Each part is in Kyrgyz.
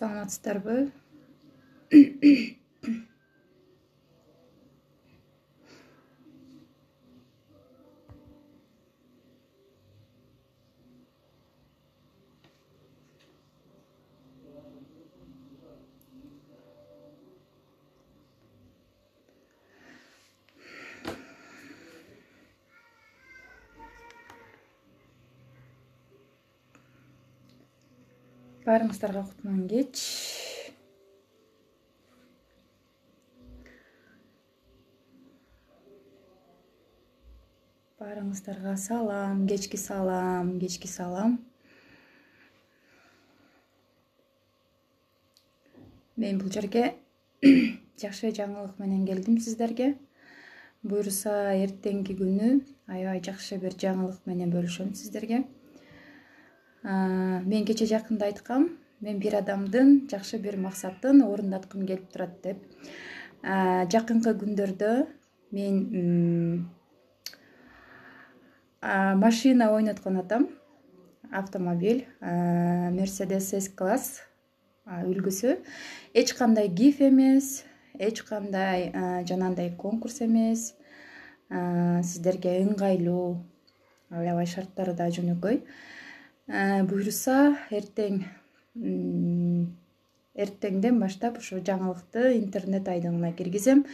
Саламатсыздарбы? Баарыңыздарга кутман кеч. Баарыңыздарга салам, кечки салам. Мен бул жерге жакшы жаңылык менен келдим сиздерге. Буюрса эртеңки күнү аябай жакшы бир жаңылык менен бөлүшөм сиздерге. Мен кече жакында айткам, мен бир адамдын жакшы бир максатын орундаткым келип турат деп. Жакынкы күндөрдө мен машина ойноткон атам, автомобиль, Mercedes S-класс үлгүсү. Эч кандай гиф эмес, эч кандай жанагындай конкурс эмес. Сиздерге ыңгайлуу, аябай шарттары да жөнөкөй. Буюрса эртеңден баштап ушу жаңылыкты интернет айдыңына киргизем.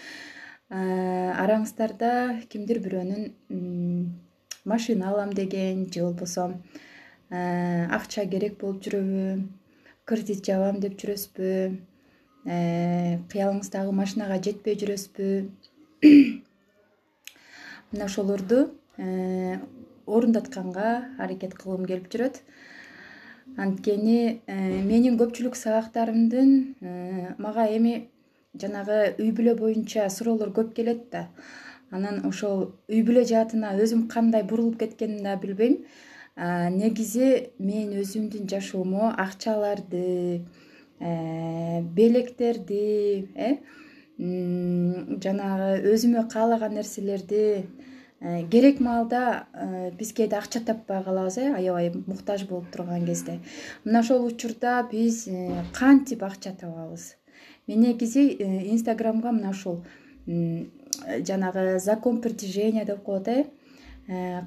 Араңыздарда кимдир бирөөнүн машина алам деген же болбосо акча керек болуп жүрөбү, кредит жабам деп жүрөсүзбү, кыялыңыздагы машинага жетпей жүрөсүзбү? Мына ошолорду орундатканга аракет кылгым келип жүрөт. Анткени менин көпчүлүк сабактарымдын мага эми жанагы үй бүлө боюнча суроолор көп келет да. Анан ошол үй бүлө жаатына өзүм кандай бурулуп кеткенимди да билбейм. Негизи мен өзүмдүн жашоомо акчаларды, белектерди, жанагы өзүмө каалаган нерселерди керек маалда биз кээде акча таппай калабыз, аябай муктаж болуп турган кезде. Мына ошол учурда биз кантип акча табабыз? Мен негизи Инстаграмга мына ушул жанагы закон притяжения деп коет,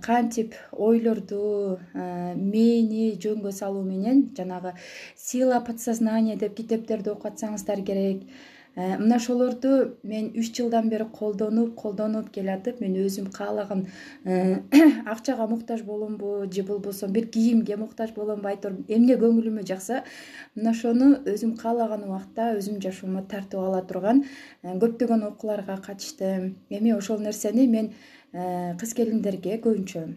кантип ойлорду, мээни жөнгө салуу менен жанагы сила подсознания деп китептерди окутсаңыздар керек. Мына ошолорду мен 3 жылдан бери колдонуп келатып, мен өзүм каалаган акчага муктаж боломбу же болбосо бир кийимге муктаж боломбу, айтор эмне көңүлүмө жакса, мына ошону өзүм каалаган убакта өзүм жашоомо тартып ала турган көптөгөн окууларга катыштым. Эми ошол нерсени мен кыз келиндерге көбүнчө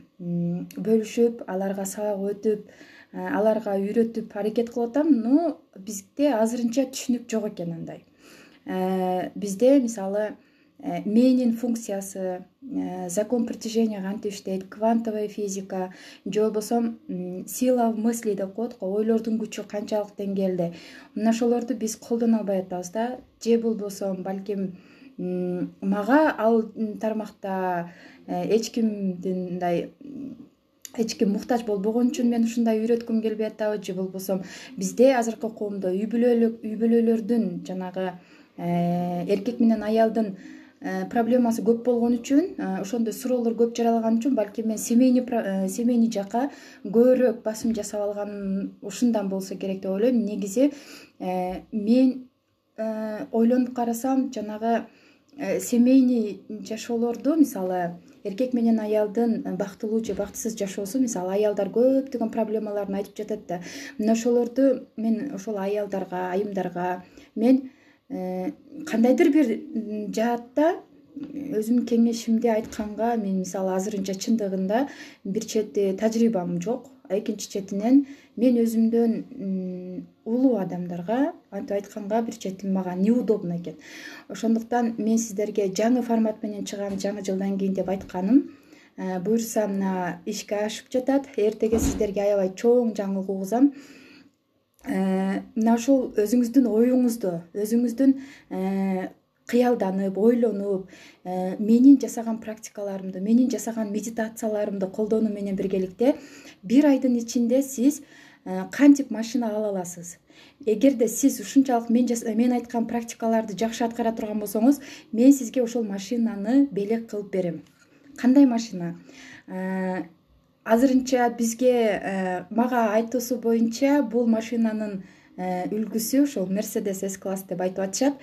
бөлүшүп, аларга сабак өтүп, аларга үйрөтүп аракет кылып атам, но бизде азырынча түшүнүк жок экен андай. Бизде мисалы мээнин функциясы, закон притяжения кантип иштейт, квантовая физика же болбосо сила мысли деп коет го, ойлордун күчү канчалык деңгээлде. Мына ошолорду биз колдоно албай атабыз да. Же болбосо балким мага ал тармакта эч ким муктаж болбогон үчүн мен ушундай үйрөткүм келбей атабы, же болбосо бизде азыркы коомдо үй бүлөлөрдүн жанагы эркек менен аялдын проблемасы көп болгон үчүн, ошондой суроолор көп жаралган үчүн балким мен семейный жака көбүрөөк басым жасап алганым ушундан болсо керек деп ойлойм. Негизи мен ойлонуп карасам, жанагы семейный жашоолорду, мисалы эркек менен аялдын бактылуу же бактысыз жашоосу, мисалы аялдар көптөгөн проблемаларын айтып жатат да. Мына ошолорду мен ошол аялдарга, айымдарга мен кандайдыр бир жаатта өзүмдүн кеңешимди айтканга, мен мисалы азырынча чындыгында бир чети тажрыйбам жок, экинчи четинен мен өзүмдөн улуу адамдарга антип айтканга бир чети мага неудобно экен. Ошондуктан мен сиздерге жаңы формат менен чыгам жаңы жылдан кийин деп айтканым. Буюрса мына ишке ашып жатат. Эртеге сиздерге аябай чоң жаңылык угузам. Мына ушул өзүңүздүн оюңузду, өзүңүздүн кыялданып, ойлонуп, менин жасаган практикаларымды, менин жасаган медитацияларымды колдонуу менен биргеликте бир айдын ичинде сиз кантип машина ала аласыз. Эгерде сиз ушунчалык мен айткан практикаларды жакшы аткара турган болсоңуз, мен сизге ошол машинаны белек кылып берем. Кандай машина? Азырынча бизге мага айтуусу боюнча бул машинанын үлгүсү ошол Mercedes S-класс деп айтып атышат.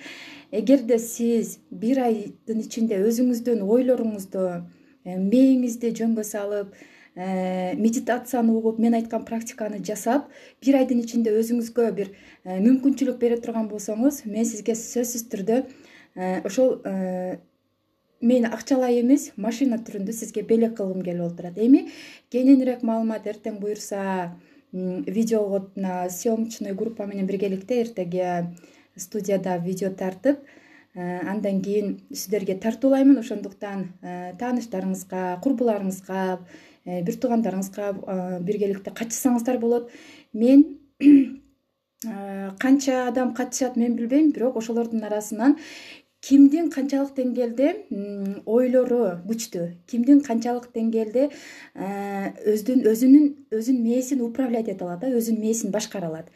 Эгерде сиз бир айдын ичинде өзүңүздүн ойлоруңузду, мээңизди жөнгө салып, медитацияны угуп, мен айткан практиканы жасап, бир айдын ичинде өзүңүзгө бир мүмкүнчүлүк бере турган болсоңуз, мен сизге сөзсүз түрдө ошол мен акчалай эмес, машина түрүндө сизге белек кылгым келип отурат. Эми кененирээк маалымат эртең буюрса видеого съемочный группа менен биргеликте эртеге студияда видео тартып, андан кийин сиздерге тартуулаймын. Ошондуктан тааныштарыңызга, курбуларыңызга, бир туугандарыңызга биргеликте катышсаңыздар болот. Мен канча адам катышат мен билбейм, бирок ошолордун арасынан кимдин канчалык деңгээлде ойлору күчтүү, кимдин канчалык деңгээлде өзүнүн мээсин управлять эте алат, өзүнүн мээсин башкара алат.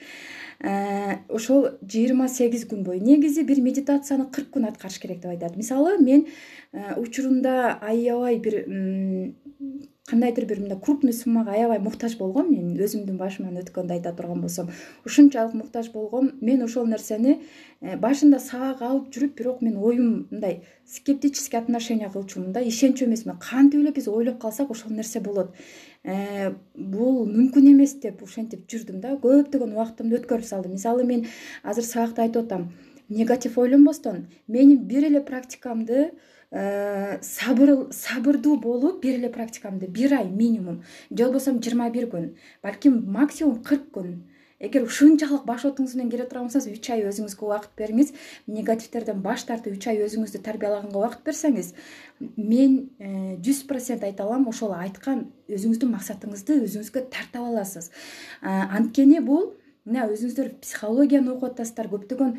Ошол 28 күн бою негизи бир медитацияны 40 күн аткарыш керек деп айтат. Мисалы, мен учурунда аябай бир кандайдыр бир мындай крупный суммага аябай муктаж болгом. Мен өзүмдүн башыман өткөндү айта турган болсом, ушунчалык муктаж болгом. Мен ошол нерсени башында сабак алып жүрүп, бирок мен оюм мындай скептический отношение кылчумун да, ишенчү эмесмин. Кантип эле биз ойлоп калсак ошол нерсе болот. Бул мүмкүн эмес деп ушентип жүрдүм да, көптөгөн убактымды өткөрүп салдым. Мисалы, мен азыр сабакта айтып атам, негатив ойлонбостон, менин бир эле практикамды сабырдуу болуп, бир эле практикамды бир ай минимум, же болбосо 21 күн, балким максимум 40 күн. Эгер ушунчалык баш отуңуз менен кире турган болсоңуз, 3 ай өзүңүзгө убакыт бериңиз, негативтерден баш тартып 3 ай өзүңүздү тарбиялаганга убакыт берсеңиз, мен 100% айта алам, ошол айткан өзүңүздүн максатыңызды өзүңүзгө тартып аласыз. Анткени бул мына өзүңүздөр психологияны окуп атасыздар, көптөгөн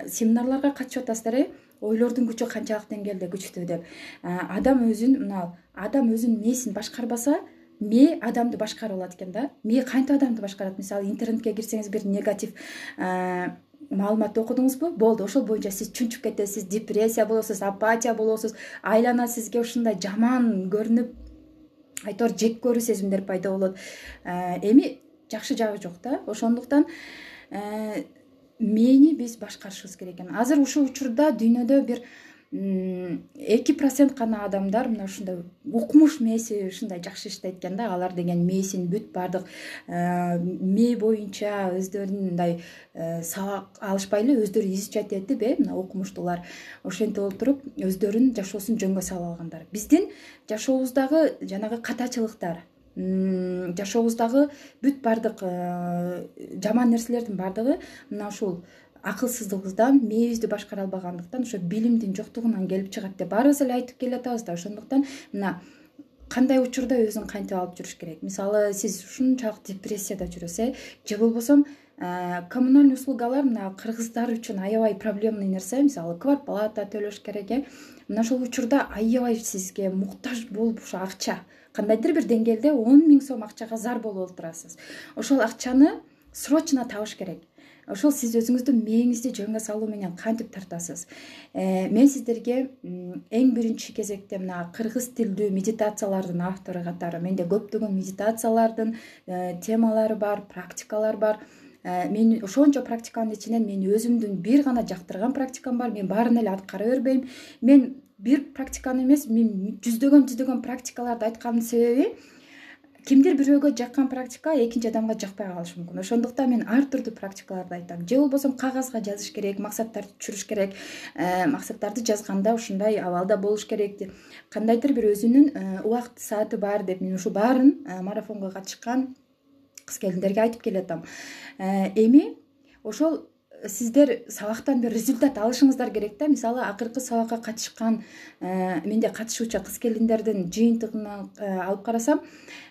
семинарларга катышып атасыздар, ойлордун күчү канчалык деңгээлде күчтүү деп. Адам өзүнүн мээсин башкарбаса, мээ адамды башкара алат экен да. Мээ кантип адамды башкарат? Мисалы, интернетке кирсеңиз, бир негатив маалымат окудуңузбу? Болду, ошол боюнча сиз чүнчүп кетесиз, депрессия болосуз, апатия болосуз, айлана сизге ушундай жаман көрүнүп, айтор жек көрүү сезимдер пайда болот. Эми жакшы жагы жок да. Ошондуктан мени биз башкарышыбыз керек экен. Азыр ушул учурда дүйнөдө бир 2% гана адамдар мына ушундай укмуш мээси ушундай жакшы иштейт экен да. Алар деген мээсин бүт бардык мээ боюнча өздөрүнүн мындай сабак алышпай эле өздөрү изучать этип, мына укмуштуулар ошентип олтуруп өздөрүнүн жашоосун жөнгө салып алгандар. Биздин жашообуздагы жанагы катачылыктар, жашообуздагы бүт бардык жаман нерселердин бардыгы мына ушул акылсыздыгыбыздан, мээбизди башкара албагандыктан, ошо билимдин жоктугунан келип чыгат деп баарыбыз эле айтып келатабыз да. Ошондуктан мына кандай учурда өзүн кантип алып жүрүш керек? Мисалы, сиз ушунчалык депрессияда жүрөсүз, же болбосо коммунальный услугалар мына кыргыздар үчүн аябай проблемный нерсе. Мисалы, квартплата төлөш керек. Мына ошол учурда аябай сизге муктаж болуп, ошо акча кандайдыр бир деңгээлде 10 000 сом акчага зар болуп отурасыз. Ошол акчаны срочно табыш керек. Ошол сиз өзүңүздүн мээңизди жөнгө салуу менен кантип тартасыз? Мен сиздерге эң биринчи кезекте мына кыргыз тилдүү медитациялардын автору катары, менде көптөгөн медитациялардын темалары бар, практикалар бар. Мен ошончо практиканын ичинен мен өзүмдүн бир гана жактырган практикам бар. Мен баарын эле аткара бербейм. Мен бир практиканы эмес, мен жүздөгөн практикаларды айткандын себеби, кимдир бирөөгө жаккан практика экинчи адамга жакпай калышы мүмкүн. Ошондуктан мен ар түрдүү практикаларды айтам. Же болбосо кагазга жазыш керек, максаттарды түшүрүш керек. Максаттарды жазганда ушундай абалда болуш керек деп, кандайдыр бир өзүнүн убакыт сааты бар деп, мен ушу баарын марафонго катышкан кыз-келиндерге айтып келатам. Эми ошол сиздер сабактан бир результат алышыңыздар керек да. Мисалы, акыркы сабакка катышкан менде катышуучу кыз-келиндердин жыйынтыгынан алып карасам,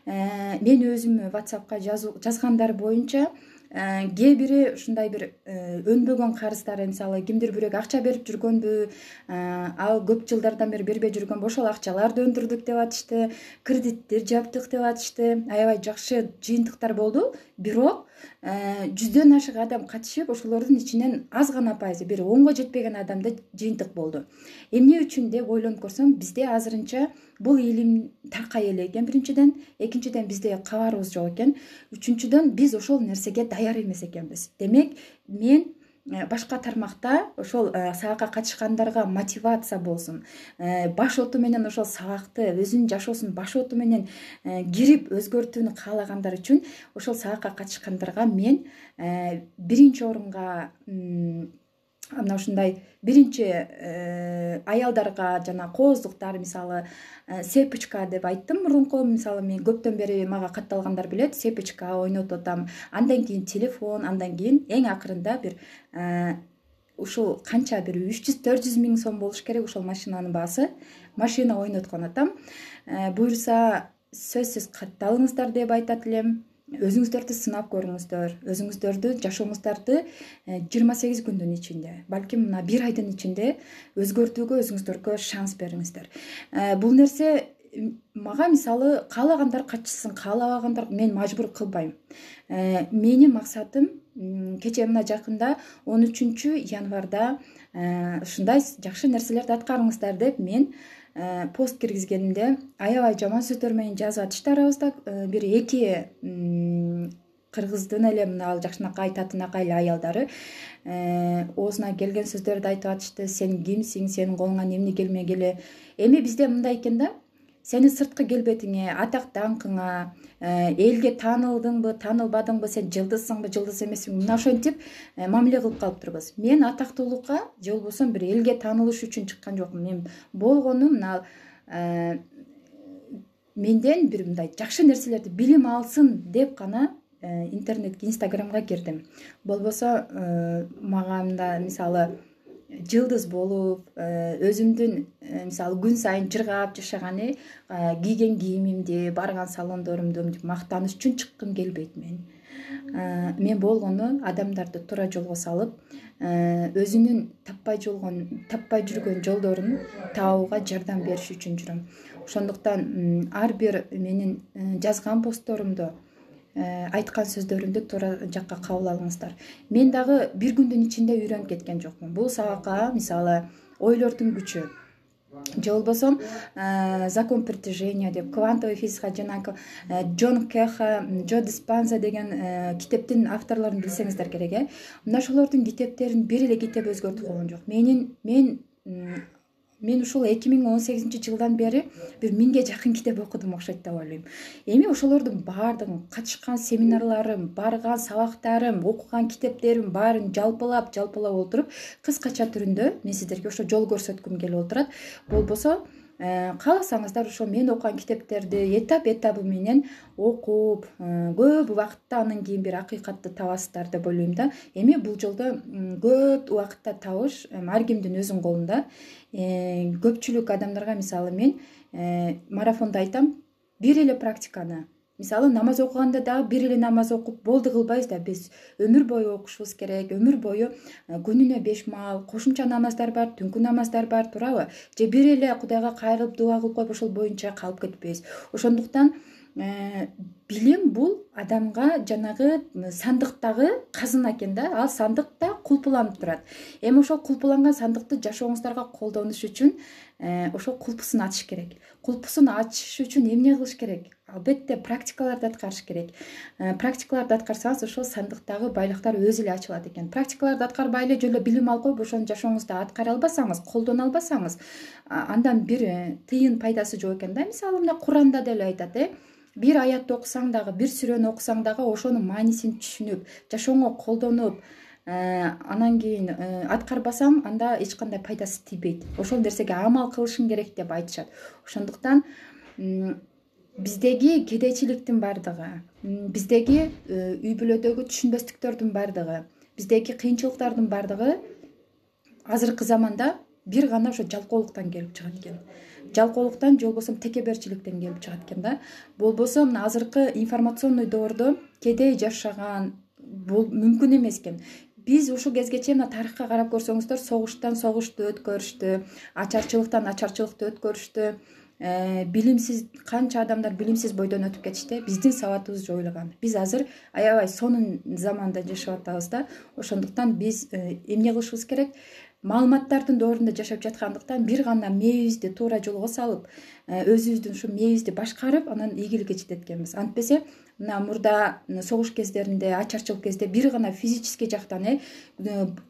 мен өзүм WhatsAppка жазгандар боюнча кээ бири ушундай бир өнбөгөн карыздары, мисалы кимдир бирөөгө акча берип жүргөнбү, ал көп жылдардан бери бербей жүргөнбү, ошол акчаларды өндүрдүк деп атышты, кредиттер жаптык деп атышты. Аябай жакшы жыйынтыктар болду. Бирок жүздөн ашык адам катышып, ошолордун ичинен аз гана пайызы, бир 10го жетпеген адамда жыйынтык болду. Эмне үчүн деп ойлонуп көрсөм, бизде азырынча бул илим таркай эле экен, биринчиден. Экинчиден, бизде кабарыбыз жок экен. Үчүнчүдөн, биз ошол нерсеге даяр эмес экенбиз. Демек, мен башка тармакта ошол сабакка катышкандарга мотивация болсун, баш оту менен ошол сабакты өзүнүн жашоосунун баш оту менен кирип өзгөртүүнү каалагандар үчүн ошол сабакка катышкандарга мен биринчи орунга мына ушундай биринчи аялдарга жана кооздуктар, мисалы сепочка деп айттым мурунку. Мисалы мен көптөн бери мага катталгандар билет, сепочка ойнотуп атам, андан кийин телефон, андан кийин эң акырында бир ушул канча бир 300-400 миң сом болуш керек ошол машинанын баасы. Машина ойноткон атам. Буюрса сөзсүз катталыңыздар деп айтат элем. Өзүңүздөрдү сынап көрүңүздөр, өзүңүздөрдү жашооңуздарды 28 күндүн ичинде, балким мына 1 айдын ичинде өзгөртүүгө өзүңүздөргө шанс бериңиздер. Бул нерсе мага, мисалы, каалагандар катышсын, каалабагандар мен мажбур кылбайм. Менин максатым кечээ мына жакында 13 январда ушундай жакшы нерселерди аткарыңыздар деп мен пост киргизгенимде аябай жаман сөздөр менен жазып атышты арабызда. Бир 2 кыргыздын эле мына ал жакшынакай, татынакай эле аялдары оозуна келген сөздөрдү айтып атышты. Сен кимсиң, сенин колуңан эмне келмегиле. Эми бизде мындай экен да, сенин сырткы келбетиңе, атак даңкыңа, элге таанылдыңбы, таанылбадыңбы, сен жылдызсыңбы, жылдыз эмессиңби, мына ошентип мамиле кылып калыптырбыз. Мен атактуулукка же болбосо бир элге таанылыш үчүн чыккан жокмун. Мен болгону мына менден бир мындай жакшы нерселерди билим алсын деп гана интернетке, инстаграмга кирдим. Болбосо мага мында мисалы жылдыз болуп, өзүмдүн мисалы күн сайын жыргап жашаганы, кийген кийимимди, барган салондорумду мактаныш үчүн чыккым келбейт мен. Мен болгону адамдарды туура жолго салып, өзүнүн таппай жүргөн жолдорун табууга жардам бериш үчүн жүрөм. Ошондуктан ар бир менин жазган постторумду, айткан сөздөрүмдү туура жакка кабыл алыңыздар. Мен дагы бир күндүн ичинде үйрөнүп кеткен жокмун. Бул сабакка мисалы ойлордун күчү же болбосо закон притяжения деп, квантовый физика жана Джон Кеха, Джо Диспанза деген китептин авторлорун билсеңиздер керек. Мына ошолордун китептерин бир эле китеп өзгөртүп койгон жок. Мен ушул 2018-жылдан бери бир 1000ге жакын китеп окудум окшойт деп ойлойм. Эми ошолордун баардыгын, катышкан семинарларым, барган сабактарым, окуган китептерим баарын жалпылап отуруп, кыскача түрүндө мен сиздерге ошо жол көрсөткүм келип отурат. Болбосо кааласаңыздар ошо мен окуган китептерди этап менен окуп, көп убакытта анан кийин бир акыйкатты табасыздар деп ойлойм да. Эми бул жолдо көп убакытта табыш ар кимдин өзүнүн колунда. Көпчүлүк адамдарга, мисалы мен марафонда айтам, бир эле практиканы, мисалы намаз окуганда дагы бир эле намаз окуп болду кылбайбыз да. Биз өмүр бою окушубуз керек, өмүр бою күнүнө 5 маал кошумча намаздар бар, түнкү намаздар бар, туурабы? Же бир эле Кудайга кайрылып дуа кылып коюп ошол боюнча калып кетпейбиз. Ошондуктан билим бул адамга жанагы сандыктагы казына экен да. Ал сандыкта кулпуланып турат. Эми ошол кулпуланган сандыкты жашооңуздарга колдонуш үчүн ошол кулпусун ачыш керек. Кулпусун ачыш үчүн эмне кылыш керек? Албетте практикаларды аткарыш керек. Практикаларды аткарсаңыз ошол сандыктагы байлыктар өзү эле ачылат экен. Практикаларды аткарбай эле жөн эле билим алып коюп ошону жашооңузда аткара албасаңыз, колдоно албасаңыз, андан бир тыйын пайдасы жок экен да. Мисалы мына Куранда деле айтат, бир аятты окусаң дагы, бир сүрөнү окусаң дагы ошонун маанисин түшүнүп, жашооңо колдонуп, анан кийин аткарбасаң, анда эч кандай пайдасы тийбейт. Ошол нерсеге амал кылышың керек деп айтышат. Ошондуктан биздеги кедейчиликтин бардыгы, биздеги үй бүлөдөгү түшүнбөстүктөрдүн бардыгы, биздеги кыйынчылыктардын бардыгы азыркы заманда бир гана ошо жалкоолуктан келип чыгат экен. Жалкоолуктан же болбосо текеберчиликтен келип чыгат экен да. Болбосо мына азыркы информационный доордо кедей жашаган, мүмкүн эмес экен. Биз ушул кезге чейин мына тарыхка карап көрсөңүздөр, согуштан согушту өткөрүштү, ачарчылыктан ачарчылыкты өткөрүштү. Билимсиз канча адамдар билимсиз бойдон өтүп кетишти. Биздин сабатыбыз жоюлган. Биз азыр аябай сонун заманда жашап атабыз да. Ошондуктан биз эмне кылышыбыз керек? Маалыматтардын доорунда жашап жаткандыктан бир гана мээбизди туура жолго салып, өзүбүздүн ушу мээбизди башкарып, анан игиликке жетет экенбиз. Антпесе мына мурда согуш кездеринде, ачарчылык кезде бир гана физический жактан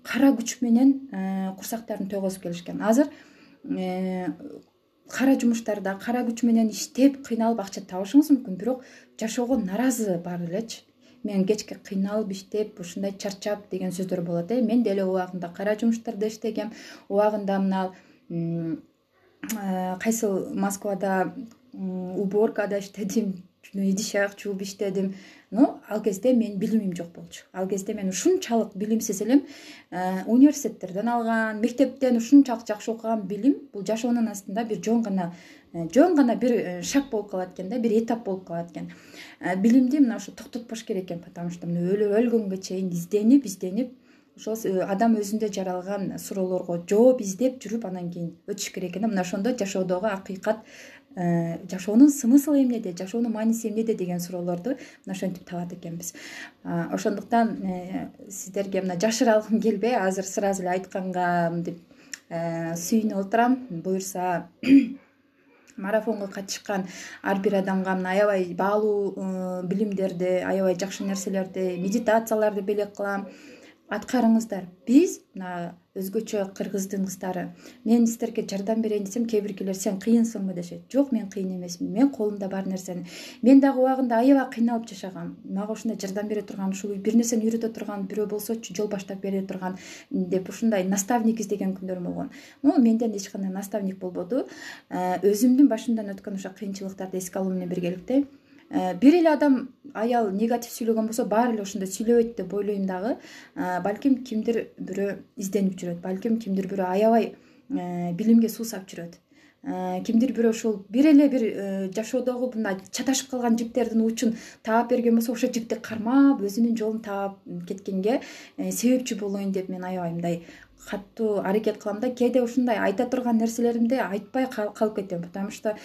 кара күч менен курсактарын тойгозуп келишкен. Азыр кара жумуштарда кара күч менен иштеп кыйналып акча табышыңыз мүмкүн, бирок жашоого наразы бар элечи. Мен кечке кыйналып иштеп, ушундай чарчап деген сөздөр болот. Мен деле убагында кара жумуштарда иштегем. Убагында мына кайсыл Москвада уборкада иштедим, идиш аяк жууп иштедим. Ал кезде менин билимим жок болчу. Ал кезде мен ушунчалык билимсиз элем. Университеттерден алган, мектептен ушунчалык жакшы окуган билим бул жашоонун астында бир жөн гана бир шаг болуп калат экен да, бир этап болуп калат экен. Билимди мына ушу токтотпош керек экен, потому что өлгөнгө чейин изденип ошол адам өзүндө жаралган суроолорго жооп издеп жүрүп, анан кийин өтүш керек экен. Мына ошондо жашоодогу акыйкат, жашоонун смыслы эмнеде, жашоонун мааниси эмнеде деген суроолорду мына ошентип табат экенбиз. Ошондуктан сиздерге мына жашыра алгым келбей, азыр сразу эле айтканга мынтип сүйүнүп отурам. Буюрса марафонго катышкан ар бир адамга мына аябай баалуу билимдерди, аябай жакшы нерселерди, медитацияларды белек кылам. Аткарыңыздар. Биз мына өзгөчө кыргыздын кыздары, мен сиздерге жардам берейин десем, кээ биркилер сен кыйынсыңбы дешет. Жок, мен кыйын эмесмин. Мен колумда бар нерсени. Мен дагы убагында аябай кыйналып жашагам. Мага ушундай жардам бере турган, ушул бир нерсени үйрөтө турган бирөө болсочу, жол баштап бере турган деп ушундай наставник издеген күндөрүм болгон. Менден эч кандай наставник болбоду. Өзүмдүн башымдан өткөн ошо кыйынчылыктарды эске алуу менен биргеликте бир эле адам аял негатив сүйлөгөн болсо, баары эле ошондой сүйлөбөйт деп ойлойм дагы. Балким кимдир бирөө изденип жүрөт, балким кимдир бирөө аябай билимге суусап жүрөт. Кимдир бирөө ушул бир эле бир жашоодогу мына чаташып калган жиптердин учун таап берген болсо, ошол жипти кармап өзүнүн жолун таап кеткенге себепчи болоюн деп мен аябай мындай катуу аракет кылам да. Кээде ушундай айта турган нерселеримди айтпай калып кетем, потому что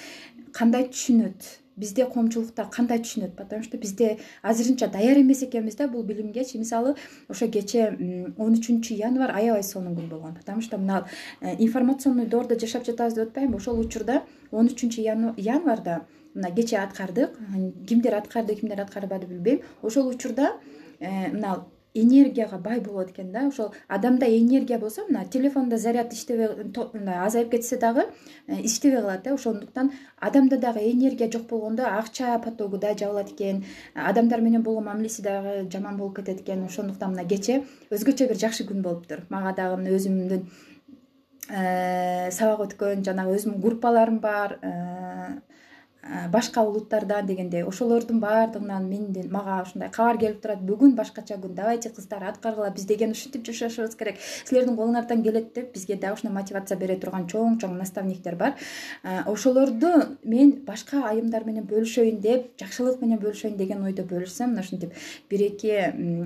кандай түшүнөт, бизде коомчулукта кандай түшүнөт, потому что бизде азырынча даяр эмес экенбиз да бул билимгечи. Мисалы ошо кече 13-январь аябай сонун күн болгон, потому что мына информационный доордо жашап жатабыз деп атпайбы. Ошол учурда 13-январда мына кече аткардык, кимдер аткарды, кимдер аткарбады билбейм. Ошол учурда мына энергияга бай болот экен да. Ошол адамда энергия болсо, мына телефондо заряд иштебей азайып кетсе дагы иштебей калат да. Ошондуктан адамда дагы энергия жок болгондо акча потогу да жабылат экен, адамдар менен болгон мамилеси дагы жаман болуп кетет экен. Ошондуктан мына кече өзгөчө бир жакшы күн болуптур. Мага дагы мына өзүмдүн сабак өткөн жанагы өзүмдүн группаларым бар, башка улуттардан дегенде, ошолордун баардыгынан мага ушундай кабар келип турат. Бүгүн башкача күн, давайте кыздар аткаргыла, биз деген ушинтип жашашыбыз керек, силердин колуңардан келет деп бизге дагы ушундай мотивация бере турган чоң наставниктер бар. Ошолорду мен башка айымдар менен бөлүшөйүн деп, жакшылык менен бөлүшөйүн деген ойдо бөлүшсөм, мына ушинтип бир эки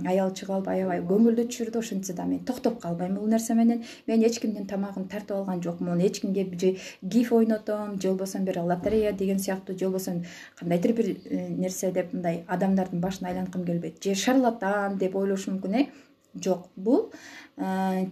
аял чыгып аябай көңүлдү түшүрдү. Ошентсе да мен токтоп калбайм бул нерсе менен. Мен эч кимдин тамагын тартып алган жокмун, эч кимге же гиф ойнотом, же болбосо бир лотерея деген сыяктуу, же болбосо кандайдыр бир нерсе деп мындай адамдардын башын айланткым келбейт, же шарлатан деп ойлошу мүмкүн. Жок, бул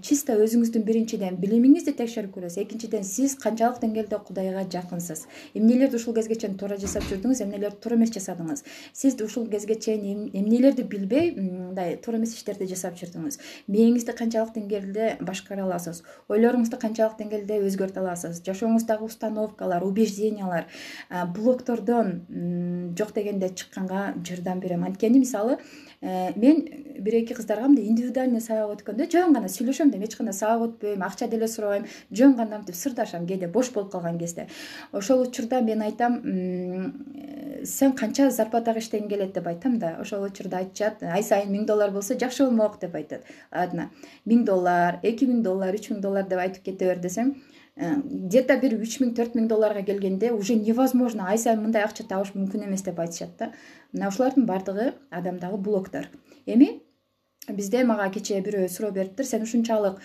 чисто өзүңүздүн биринчиден билимиңизди текшерип көрөсүз, экинчиден сиз канчалык деңгээлде Кудайга жакынсыз, эмнелерди ушул кезге чейин туура жасап жүрдүңүз, эмнелерди туура эмес жасадыңыз, сиз ушул кезге чейин эмнелерди билбей мындай туура эмес иштерди жасап жүрдүңүз, мээңизди канчалык деңгээлде башкара аласыз, ойлоруңузду канчалык деңгээлде өзгөртө аласыз, жашооңуздагы установкалар, убеждениялар, блоктордон жок дегенде чыкканга жардам берем. Анткени мисалы мен бир эки кыздарга мындай индивидуальный сабак өткөндө жөн гана сүйлөшөм да, эч кандай сабак өтпөйм, акча деле сурабайм, жөн гана мынтип сырдашам кээде бош болуп калган кезде. Ошол учурда мен айтам, сен канча зарплатага иштегиң келет деп айтам да. Ошол учурда айтышат, ай сайын $1000 болсо жакшы болмок деп айтат. Адына $1000, $2000, $3000 деп айтып кете бер десем, где-то бир $3000-4000 келгенде уже невозможно, ай сайын мындай акча табыш мүмкүн эмес деп айтышат да. Мына ушулардын баардыгы адамдагы блоктор. Эми бизде мага кечээ бирөө суроо бериптир, сен ушунчалык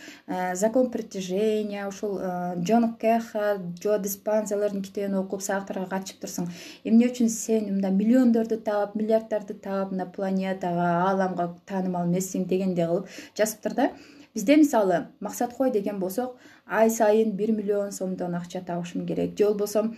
закон притяжения, ушул Джон Кеха, Джо Диспанзалардын китебин окуп саактарга катышып турсуң. Эмне үчүн сен мындай миллиондорду таап, миллиарддарды таап, мына планетага, ааламга таанымал эмессиң дегендей кылып жазыптыр да. Бизде мисалы максат кой деген болсок, ай сайын 1 миллион сомдон акча табышым керек. Же болбосо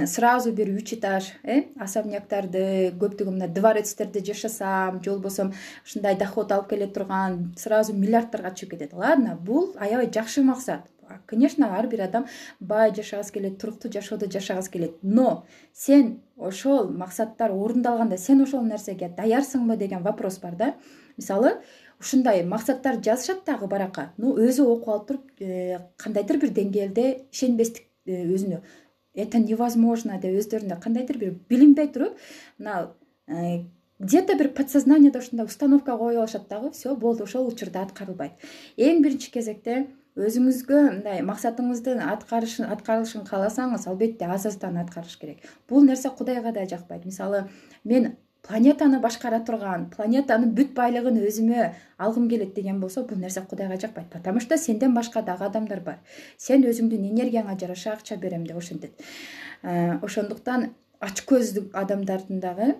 сразу бир 3 этаж особняктарды, көптөгөн мына дворецтерде жашасам, же болбосо ушундай доход алып келе турган сразу миллиардтарга чыгып кетет. Ладно, бул аябай жакшы максат. Конечно, ар бир адам бай жашагысы келет, туруктуу жашоодо жашагысы келет. Но сен ошол максаттар орундалганда сен ошол нерсеге даярсыңбы деген вопрос бар да. Мисалы, ушундай максаттар жазышат дагы баракка. Өзү окуп алып туруп, кандайдыр бир деңгээлде ишенбестик өзүнө это невозможно деп өздөрүндө кандайдыр бир билинбей туруп, мына где-то бир подсознаниеда ушундай установка коюп алышат дагы. Все, болду, ошол учурда аткарылбайт. Эң биринчи кезекте өзүңүзгө мындай максатыңыздын аткарылышын кааласаңыз, албетте аз-аздан аткарыш керек. Бул нерсе Кудайга да жакпайт. Мисалы, мен планетаны башкара турган, планетанын бүт байлыгын өзүмө алгым келет деген болсо, бул нерсе Кудайга жакпайт. Потому что сенден башка дагы адамдар бар. Сен өзүңдүн энергияңа жараша акча берем деп ошентет. Ошондуктан ачкөздүк адамдардын дагы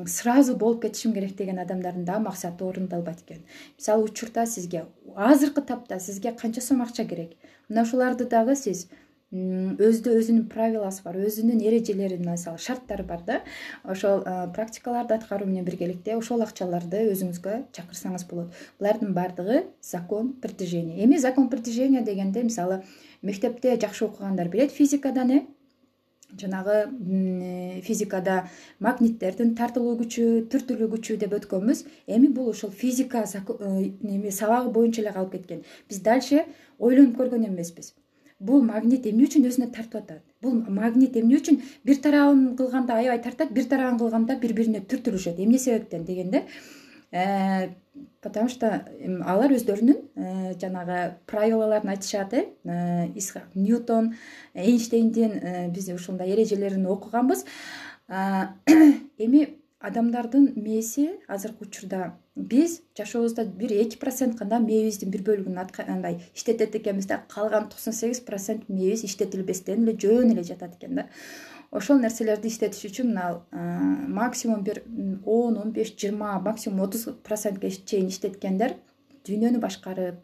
сразу болуп кетишим керек деген адамдардын дагы максаты орундалбайт экен. Мисалы, учурда сизге азыркы тапта сизге канча сом акча керек? Мына ушуларды дагы сиз өзүнүн правиласы бар, өзүнүн эрежелери, мисалы шарттары бар да. Ошол практикаларды аткаруу менен биргеликте ошол акчаларды өзүңүзгө чакырсаңыз болот. Булардын бардыгы закон притяжения. Эми закон притяжения дегенде, мисалы, мектепте жакшы окугандар билет, физикадан жанагы физикада магниттердин тартылуу күчү, түртүлүү күчү деп өткөнбүз. Эми бул ошол физика сабагы боюнча эле калып кеткен. Биз дальше ойлонуп көргөн эмеспиз. Бул магнит эмне үчүн өзүнө тартып атат? Бул магнит эмне үчүн бир тарабын кылганда аябай тартат, бир тарабын кылганда бири-бирине түртүлүшөт? Эмне себептен дегенде, потому что алар өздөрүнүн жанагы правилаларын айтышат. Ньютон, Эйнштейндин биз ушундай эрежелерин окуганбыз. Эми адамдардын мээси азыркы учурда биз жашообузда 1-2% гана мээбиздин бир бөлүгүн андай иштетет экенбиз да, калган 98% мээбиз иштетилбестен эле жөн эле жатат экен да. Ошол нерселерди иштетиш үчүн максимум бир 10, 15, 20, максимум 30%ге чейин иштеткендер дүйнөнү башкарып,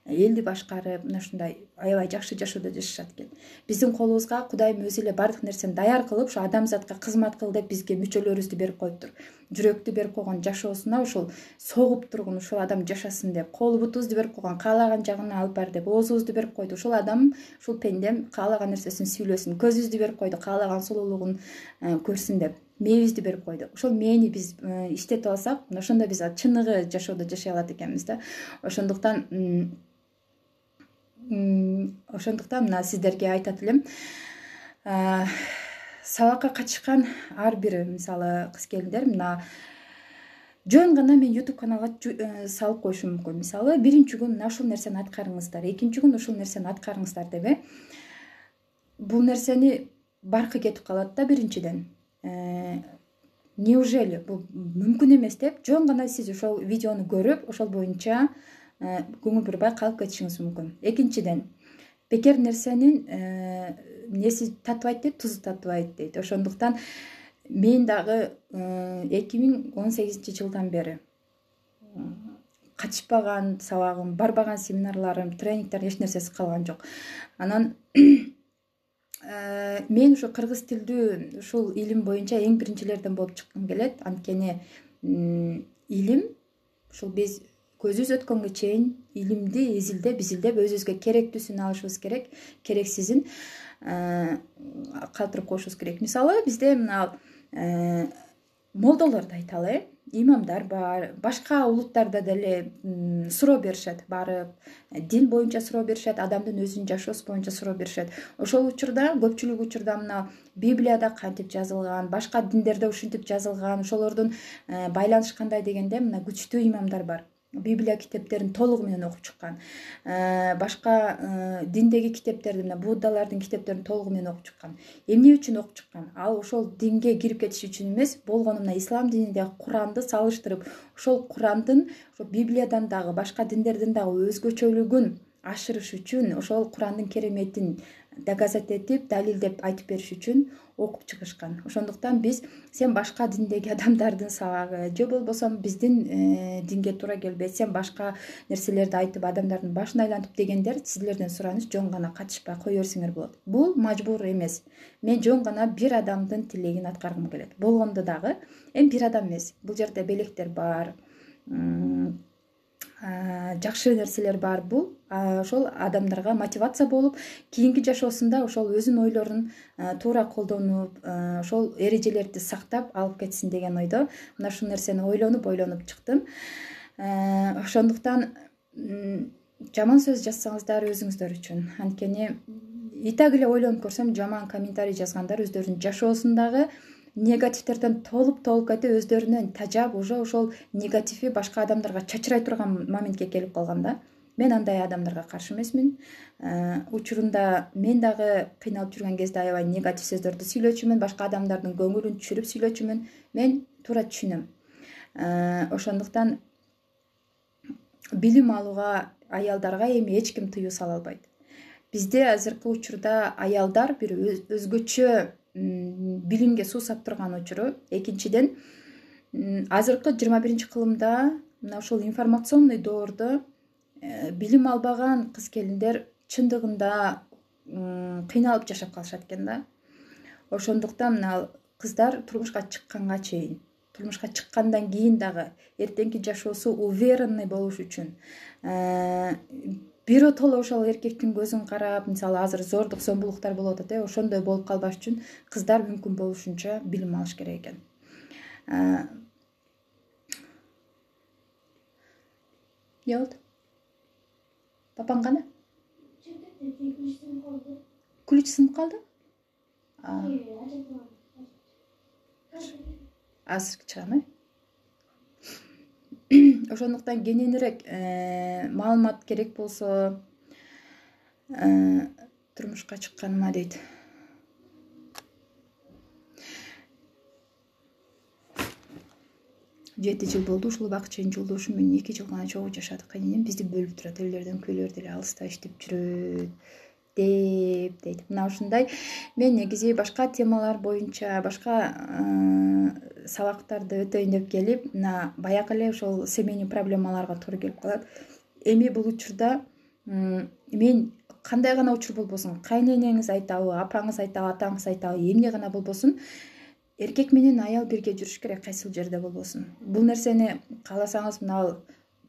элди башкарып, мына ушундай аябай жакшы жашоодо жашашат экен. Биздин колубузга Кудайым өзү эле бардык нерсени даяр кылып, ушу адамзатка кызмат кыл деп бизге мүчөлөрүбүздү берип коюптур. Жүрөктү берип койгон, жашоосуна ушул согуп тургун ушул адам жашасын деп, кол бутубузду берип койгон, каалаган жагына алып бар деп, оозубузду берип койду. Ушул адам, ушул пендем каалаган нерсесин сүйлөсүн, көзүбүздү берип койду, каалаган сулуулугун көрсүн деп, мээбизди берип койду. Ошол мээни биз иштетип алсак, ошондо биз чыныгы жашоодо жашай алат экенбиз да. Ошондуктан мына сиздерге айтат элем, сабакка катышкан ар бир мисалы кыз-келиндер мына жөн гана мен YouTube каналга салып коюшум мүмкүн. Мисалы, биринчи күн мына ушул нерсени аткарыңыздар, экинчи күн ушул нерсени аткарыңыздар деп. Бул нерсени баркы кетип калат да биринчиден. Неужели бул мүмкүн эмес деп жөн гана сиз ошол видеону көрүп, ошол боюнча көңүл бурбай калып кетишиңиз мүмкүн. Экинчиден, бекер нерсенин неси татбайт дейт, тузу татбайт дейт. Ошондуктан мен дагы 2018-жылдан бери катышпаган сабагым, барбаган семинарларым, тренингдер эч нерсеси калган жок. Анан мен ушу кыргыз тилдүү ушул илим боюнча эң биринчилерден болуп чыккым келет. Анткени илим ушул биз көзүбүз өткөнгө чейин илимди изилдеп, өзүбүзгө керектүүсүн алышыбыз керек, керексизин калтырып коюшубуз керек. Мисалы, бизде мына молдолорду айталы, имамдар бар, башка улуттарда деле суроо беришет, барып дин боюнча суроо беришет, адамдын өзүнүн жашоосу боюнча суроо беришет. Ошол учурда көпчүлүк учурда мына Библияда кантип жазылган, башка диндерде ушинтип жазылган, ошолордун байланышы кандай дегенде мына күчтүү имамдар бар. Библия китептерин толугу менен окуп чыккан. Башка диндеги китептерди, мына буддалардын китептерин толугу менен окуп чыккан. Эмне үчүн окуп чыккан? Ал ошол динге кирип кетиш үчүн эмес, болгону мына ислам дининдеги Куранды салыштырып, ошол Курандын ошол Библиядан дагы, башка диндерден дагы өзгөчөлүгүн ашырыш үчүн, ошол Курандын кереметин доказать этип, далилдеп айтып бериш үчүн окуп чыгышкан. Ошондуктан биз сен башка диндеги адамдардын сабагы же болбосо биздин динге туура келбейт, сен башка нерселерди айтып адамдардын башын айлантып дегендер силерден сураныч жөн гана катышпай кое берсеңер болот. Бул мажбур эмес. Мен жөн гана бир адамдын тилегин аткаргым келет. Болгондо дагы эми бир адам эмес. Бул жерде белектер бар, жакшы нерселер бар. Бул ошол адамдарга мотивация болуп, кийинки жашоосунда ошол өзүнүн ойлорун туура колдонуп, ошол эрежелерди сактап алып кетсин деген ойдо мына ушул нерсени ойлонуп чыктым. Ошондуктан жаман сөз жазсаңыздар өзүңүздөр үчүн. Анткени и так эле ойлонуп көрсөм, жаман комментарий жазгандар өздөрүнүн жашоосундагы негативтерден толуп кетип, өздөрүнөн тажап, уже ошол негативи башка адамдарга чачырай турган моментке келип калган да. Мен андай адамдарга каршы эмесмин. Учурунда мен дагы кыйналып жүргөн кезде аябай негатив сөздөрдү сүйлөчүмүн, башка адамдардын көңүлүн түшүрүп сүйлөчүмүн. Мен туура түшүнөм. Ошондуктан билим алууга аялдарга эми эч ким тыюу сала албайт. Бизде азыркы учурда аялдар бир өзгөчө билимге суусап турган учуру. Экинчиден, азыркы 21-кылымда мына ушул информационный доордо билим албаган кыз-келиндер чындыгында кыйналып жашап калышат экен да. Ошондуктан мына кыздар турмушка чыкканга чейин, турмушка чыккандан кийин дагы эртеңки жашоосу уверенный болуш үчүн, биротоло ошол эркектин көзүн карап, мисалы азыр зордук зомбулуктар болуп атат, ошондой болуп калбаш үчүн кыздар мүмкүн болушунча билим алыш керек экен. Эмне болду? Папаң кана? Ключ сынып калды? Азыр чыгам, Ошондуктан кененирээк маалымат керек болсо турмушка чыкканыма дейт. 7 жыл болду. Ушул убакыт чейин жолдошум менен 2 жыл гана чогуу жашадык. Кайненем бизди бөлүп турат, элдерден көйлөр деле алыста иштеп жүрөт деп дейт. Мына ушундай. Мен негизи башка темалар боюнча, башка сабактарды өтөйүн деп келип, мына баягы эле ошол семейный проблемаларга туура келип калат. Эми бул учурда мен кандай гана учур болбосун, кайненеңиз айтабы, апаңыз айтабы, атаңыз айтабы, эмне гана болбосун, эркек менен аял бирге жүрүш керек, кайсыл жерде болбосун. Бул нерсени кааласаңыз, мына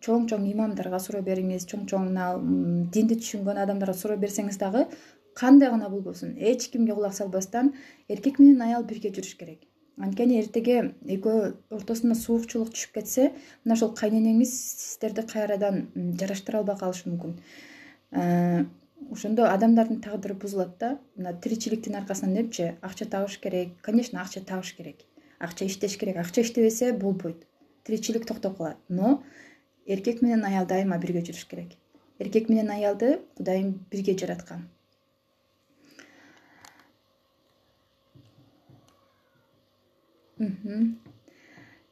чоң-чоң имамдарга суроо бериңиз, чоң-чоң динди түшүнгөн адамдарга суроо берсеңиз дагы, кандай гана болбосун, эч кимге кулак салбастан эркек менен аял бирге жүрүш керек. Анткени эртеге экөө ортосуна суукчулук түшүп кетсе, мына ошол кайненеңиз сиздерди кайрадан жараштыра албай калышы мүмкүн. Ошондо адамдардын тагдыры бузулат да. Мына тиричиликтин аркасынан эмчи? Акча табыш керек. Конечно, акча табыш керек. Акча иштеш керек. Акча иштебесе болбойт. Тиричилик токтоп калат. Но эркек менен аял дайыма бирге жүрүш керек. Эркек менен аялды Кудайым бирге жараткан.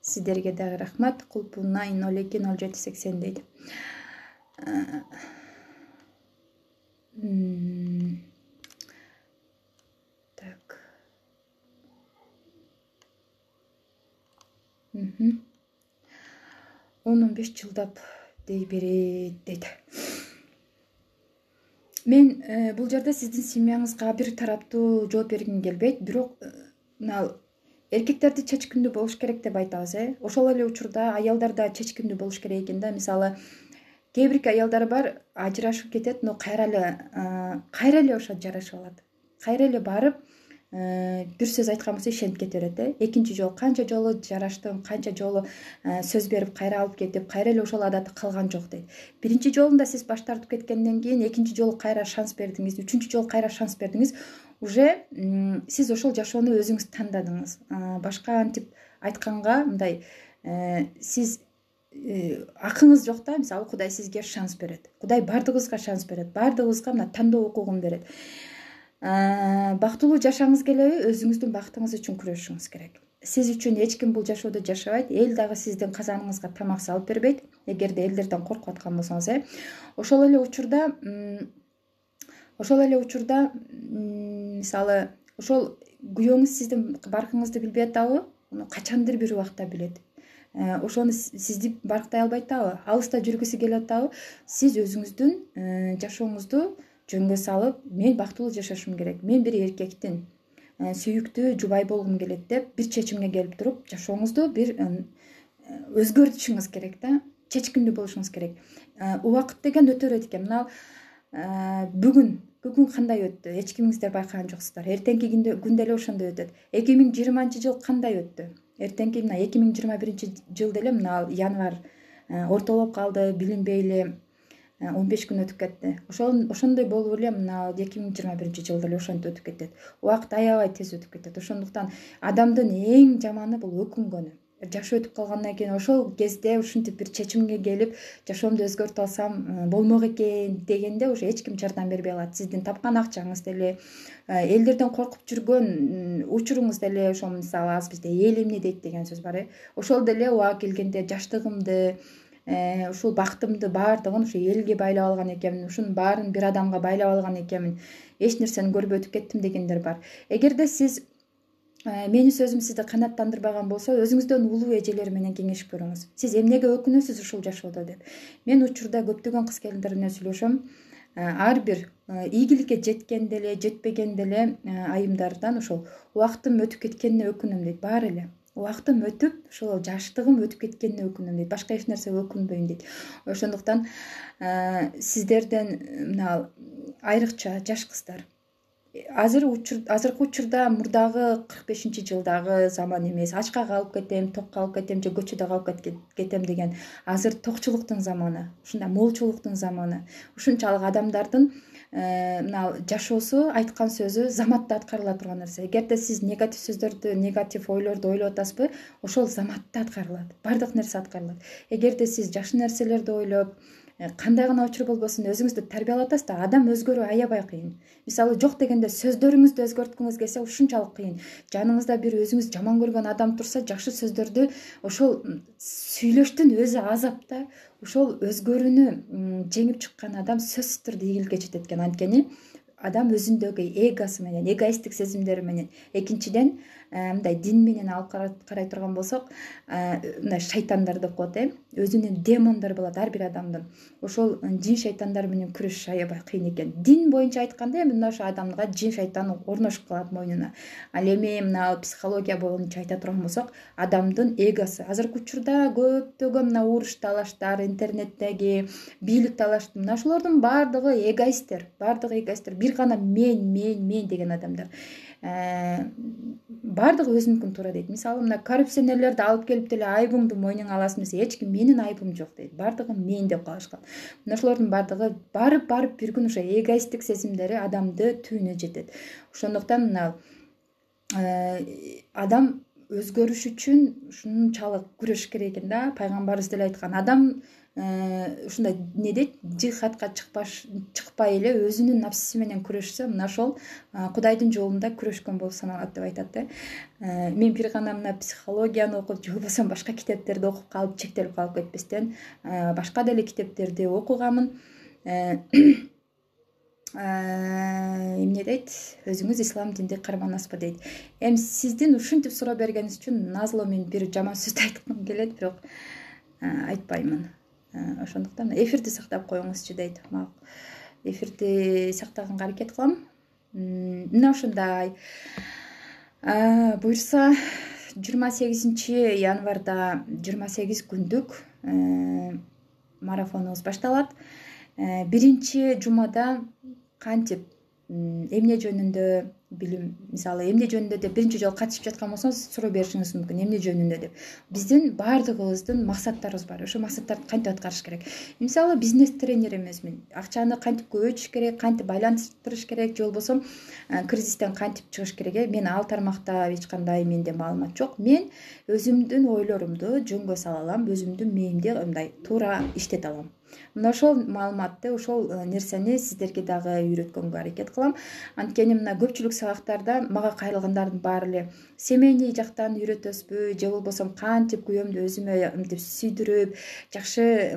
Сиздерге дагы рахмат. Кулпуна 020780 дейт. Так. 10-15 жылдап дей берет дейт. Мен бул жерде сиздин семьяңызга бир тараптуу жооп бергим келбейт, бирок мына эркектерди чечкиндүү болуш керек деп айтабыз, Ошол эле учурда аялдар да чечкиндүү болуш керек экен да. Мисалы, кээ бир аялдар бар, ажырашып кетет, но кайра эле ошо жарашып алат. Кайра эле барып, бир сөз айткан болсо ишенип кете берет, Экинчи жолу канча жолу жараштым, канча жолу сөз берип кайра алып кетип, кайра эле ошол адаты калган жок дейт. Биринчи жолунда сиз баш тартып кеткенден кийин, экинчи жолу кайра шанс бердиңиз, үчүнчү жолу кайра шанс бердиңиз. Уже сиз ошол жашоону өзүңүз тандадыңыз. Башка антип айтканга, мындай, сиз акыңыз жок да, мисалы Кудай сизге шанс берет. Кудай бардыгыбызга шанс берет. Бардыгыбызга мына тандоо укугун берет. Бактылуу жашаңыз келеби, өзүңүздүн бактыңыз үчүн күрөшүңүз керек. Сиз үчүн эч ким бул жашоодо жашабайт. Эл дагы сиздин казаныңызга тамак салып бербейт. Эгерде элдерден коркуп аткан болсоңуз, ошол эле учурда мисалы ошол күйөөңүз сиздин баркыңызды билбей атабы? Качандыр бир убакта билет. Ошону сизди барктай албайт атабы? Алыста жүргүсү келип атабы? Сиз өзүңүздүн жашооңузду жөнгө салып, мен бактылуу жашашым керек, мен бир эркектин сүйүктүү жубай болгум келет деп бир чечимге келип туруп, жашооңузду бир өзгөртүшүңүз керек да, чечкиндүү болушуңуз керек. Убакыт деген өтө берет экен. Мына бүгүн кандай өттү? Эч кимиңиздер байкаган жоксуздар. Эртеңки күн деле ошондой өтөт. 2020 жыл кандай өттү? Эртеңки мына 2021 жыл деле мына январь ортолоп калды, билинбей эле 15 күн өтүп кетти. Ошондой болуп эле мына 2021 жыл деле ошентип өтүп кетет. Убакыт аябай тез өтүп кетет. Ошондуктан адамдын эң жаманы бул өкүнгөнү. Жашы өтүп калгандан кийин ошол кезде ушинтип бир чечимге келип, жашоомду өзгөртүп алсам болмок экен дегенде уже эч ким жардам бербей калат. Сиздин тапкан акчаңыз деле, элдерден коркуп жүргөн учуруңуз деле, ошол мисалы аз бизде эл эмне дейт деген сөз бар. Ошол деле убагы келгенде жаштыгымды, ушул бактымды баардыгын ушу элге байлап алган экенмин, ушунун баарын бир адамга байлап алган экенмин, эч нерсени көрбөй өтүп кеттим дегендер бар. Эгерде сиз менин сөзүм сизди канааттандырбаган болсо, өзүңүздөн улуу эжелер менен кеңешип көрүңүз. Сиз эмнеге өкүнөсүз ушул жашоодо деп. Мен учурда көптөгөн кыз келиндер менен сүйлөшөм. Ар бир ийгиликке жеткен деле, жетпеген деле айымдардан ошол убактым өтүп кеткенине өкүнөм дейт. Баары эле убактым өтүп, ошол жаштыгым өтүп кеткенине өкүнөм дейт. Башка эч нерсеге өкүнбөйм дейт. Ошондуктан сиздерден мына айрыкча жаш кыздар, азыркы учурда мурдагы 45-жылдагы заман эмес. Ачка калып кетем, ток калып кетем же көчөдө калып кетем деген азыр токчулуктун заманы, ушундай молчулуктун заманы. Ушунчалык адамдардын мына жашоосу, айткан сөзү заматта аткарыла турган нерсе. Эгерде сиз негатив сөздөрдү, негатив ойлорду ойлоп атасызбы, ошол заматта аткарылат. Бардык нерсе аткарылат. Эгерде сиз жакшы нерселерди ойлоп, кандай гана учур болбосун өзүңүздү тарбиялап атасыз да, адам өзгөрүү аябай кыйын. Мисалы жок дегенде сөздөрүңүздү өзгөрткүңүз келсе ушунчалык кыйын. Жаныңызда бир өзүңүз жаман көргөн адам турса, жакшы сөздөрдү ошол сүйлөштүн өзү азап да. Ошол өзгөрүүнү жеңип чыккан адам сөзсүз түрдө ийгиликке жетет экен. Анткени адам өзүндөгү эгосу менен, эгоисттик сезимдери менен, экинчиден мындай дин менен алып карай турган болсок, мындай шайтандар деп коет, өзүнүн демондору болот ар бир адамдын. Ошол жин шайтандар менен күрөшүш аябай кыйын экен. Дин боюнча айтканда мына ошо адамга жин шайтан орношуп калат мойнуна. Ал эми мына психология боюнча айта турган болсок, адамдын эгосу азыркы учурда көптөгөн мына уруш талаштар, интернеттеги бийлик талаш, мына ошолордун баардыгы эгоисттер, бир гана мен деген адамдар. Баардыгы өзүнүкүн туура дейт. Мисалы мына коррупционерлерди алып келип деле айыбыңды мойнуңа аласың десе, эч ким менин айыбым жок дейт. Баардыгы мен деп калышкан. Мына ошолордун баардыгы барып бир күн ошо эгоисттик сезимдери адамды түбүнө жетет. Ошондуктан мына адам өзгөрүш үчүн ушунчалык күрөш керек экен да. Пайгамбарыбыз деле айткан, адам ушундай не дейт, жихадка чыкпай эле өзүнүн напсиси менен күрөшсө, мына ошол Кудайдын жолунда күрөшкөн болуп саналат деп айтат да. Мен бир гана мына психологияны окуп, же болбосо башка китептерди окуп калып чектелип калып кетпестен, башка деле китептерди окуганмын. Эмне дейт, өзүңүз ислам диндик карманасызбы дейт. Эми сиздин ушинтип суроо бергениңиз үчүн назылоо мен бир жаман сөздү айткым келет, бирок айтпаймын. Ошондуктан эфирди сактап коюңузчу дейт. Эфирди сактаганга аракет кылам. Мына ушундай. Буюрса 28-январда 28 күндүк марафонубуз башталат. Биринчи жумада кантип эмне жөнүндө билим мисалы эмне жөнүндө деп биринчи жолу катышып жаткан болсоңуз суроо беришиңиз мүмкүн, эмне жөнүндө деп. Биздин баардыгыбыздын максаттарыбыз бар. Ошо максаттарды кантип аткарыш керек? Мисалы бизнес тренер эмесмин. Акчаны кантип көбөйтүш керек, кантип айлантырыш керек, же болбосо кризистен кантип чыгыш керек? Мен ал тармакта эч кандай менде маалымат жок. Мен өзүмдүн ойлорумду жөнгө сала алам, өзүмдүн мээмди мындай туура иштете алам. Мына ошол маалыматты, ошол нерсени сиздерге дагы үйрөткөнгө аракет кылам. Анткени мына көпчүлүк сабактарда мага кайрылгандардын баары эле семейный жактан үйрөтөсүзбү, же болбосо кантип күйөөмдү өзүмө мынтип сүйдүрүп, жакшы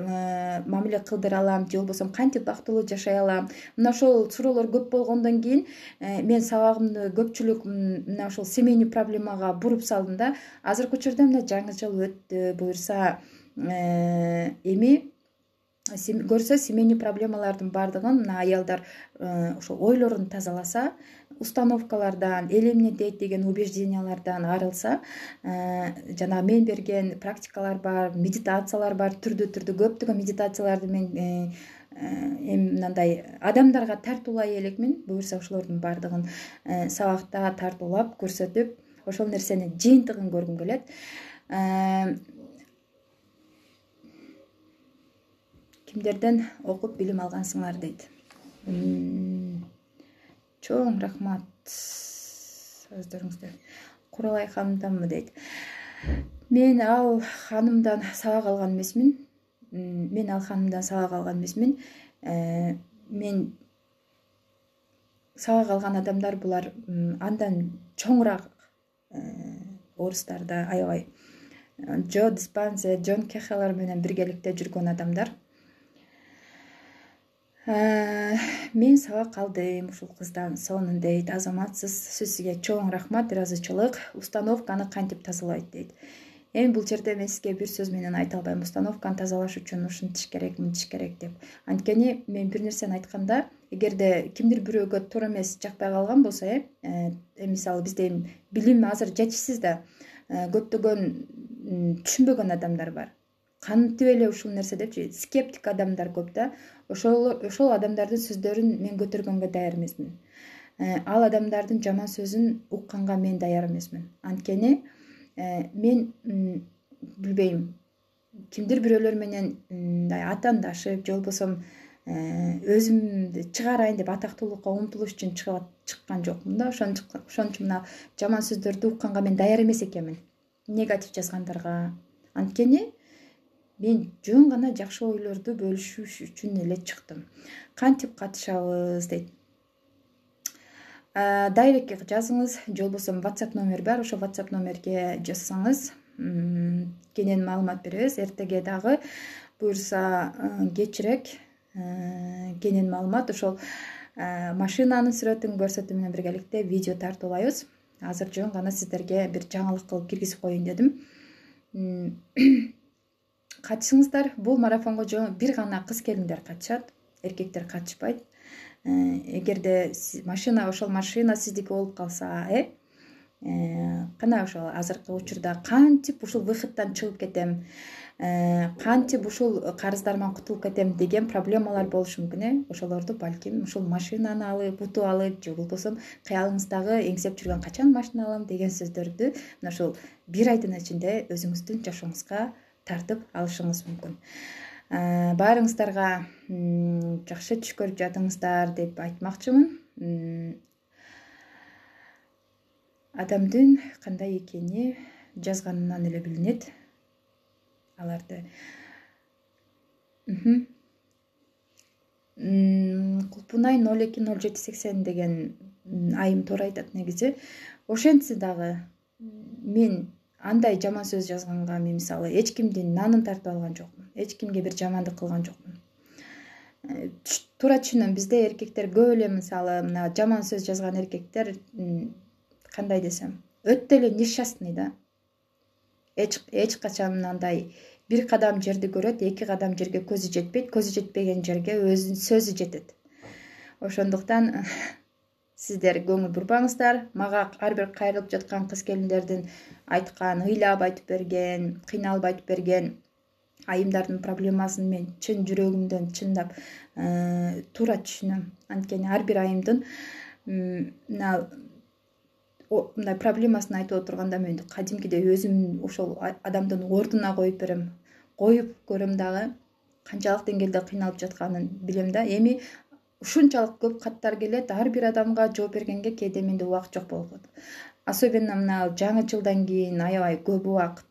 мамиле кылдыра алам, же болбосо кантип бактылуу жашай алам. Мына ошол суроолор көп болгондон кийин мен сабагымды көпчүлүк мына ошол семейный проблемага буруп салдым да. Азыркы учурда мына жаңы жыл өттү, буюрса эми көрсө семейный проблемалардын баардыгын мына аялдар ошо ойлорун тазаласа, установкалардан, эл эмне дейт деген убеждениялардан арылса, жана мен берген практикалар бар, медитациялар бар, түрдүү көптөгөн медитацияларды мен эми мындай адамдарга тартуулай элекмин. Буюрса ошолордун баардыгын сабакта тартуулап көрсөтүп, ошол нерсени жыйынтыгын көргүм келет. Кимдерден окуп билим алгансыңар дейт. Чоң рахмат сөздөрүңүзгө. Куралай ханымданбы дейт. Мен ал ханымдан сабак алган эмесмин. Мен сабак алган адамдар булар андан чоңураак орустарда аябай Джо Диспанзе, Джон Кехалар менен биргеликте жүргөн адамдар. Мен сабак алдым ушул кыздан. Сонун дейт. Азаматсыз, сизге чоң рахмат, ыраазычылык. Установканы кантип тазалайт дейт. Эми бул жерде мен сизге бир сөз менен айта албайм. Установканы тазалаш үчүн ушинтиш керек, мынтиш керек деп. Анткени мен бир нерсени айтканда, эгерде кимдир бирөөгө туура эмес жакпай калган болсо, мисалы бизде билим азыр жетишсиз да, көптөгөн түшүнбөгөн адамдар бар. Кантип эле ушул нерсе депчи, скептик адамдар көп да. Ошол адамдардын сөздөрүн мен көтөргөнгө даяр эмесмин. Ал адамдардын жаман сөзүн укканга мен даяр эмесмин. Анткени мен билбейм, кимдир бирөөлөр менен мындай атаандашып, же болбосо өзүмдү чыгарайын деп атактуулукка умтулуш үчүн чыккан жокмун да. Ошон үчүн мына жаман сөздөрдү укканга мен даяр эмес экенмин. Негатив жазгандарга. Анткени мен жөн гана жакшы ойлорду бөлүшүш үчүн эле чыктым. Кантип катышабыз дейт. Дайректке жазыңыз, же болбосо WhatsApp номер бар, ошо WhatsApp номерге жазсаңыз, кенен маалымат беребиз. Эртеге дагы буюрса кечирээк кенен маалымат ошол машинанын сүрөтүн көрсөтүү менен биргеликте видео тартуулайбыз. Азыр жөн гана сиздерге бир жаңылык кылып киргизип коеюн дедим. Катышыңыздар. Бул марафонго бир гана кыз келиндер катышат, эркектер катышпайт. Эгерде ошол машина сиздики болуп калса, кана ошол азыркы учурда кантип ушул выходтан чыгып кетем, кантип ушул карыздарыман кутулуп кетем деген проблемалар болушу мүмкүн. Ошолорду балким ушул машинаны алып, утуп алып, же болбосо кыялыңыздагы эңсеп жүргөн качан машина алам деген сөздөрдү мына ушул бир айдын ичинде өзүңүздүн жашооңузга тартып алышыңыз мүмкүн. Баарыңыздарга жакшы түш көрүп жатыңыздар деп айтмакчымын. Адамдын кандай экени жазганынан эле билинет. Аларды Кулпунай 020780 деген айым туура айтат негизи. Ошентсе дагы мен андай жаман сөз жазганга мен мисалы эч кимдин нанын тартып алган жокмун. Эч кимге бир жамандык кылган жокмун. Туура түшүнөм, бизде эркектер көп эле мисалы мына жаман сөз жазган эркектер кандай десем, өтө эле несчастный да. Эч качан мындай бир кадам жерди көрөт, 2 кадам жерге көзү жетпейт, көзү жетпеген жерге өзүнүн сөзү жетет. Ошондуктан сиздер көңүл бурбаңыздар. Мага ар бир кайрылып жаткан кыз келиндердин айткан, ыйлап айтып берген, кыйналып айтып берген айымдардын проблемасын мен чын жүрөгүмдөн чындап туура түшүнөм. Анткени ар бир айымдын мына мындай проблемасын айтып отурганда мен кадимкидей өзүмдүн ошол адамдын ордуна коюп берем, коюп көрөм дагы канчалык деңгээлде кыйналып жатканын билем да. Эми ушунчалык көп каттар келет, ар бир адамга жооп бергенге кээде менде убакыт жок болуп калат. Особенно мына жаңы жылдан кийин аябай көп убакыт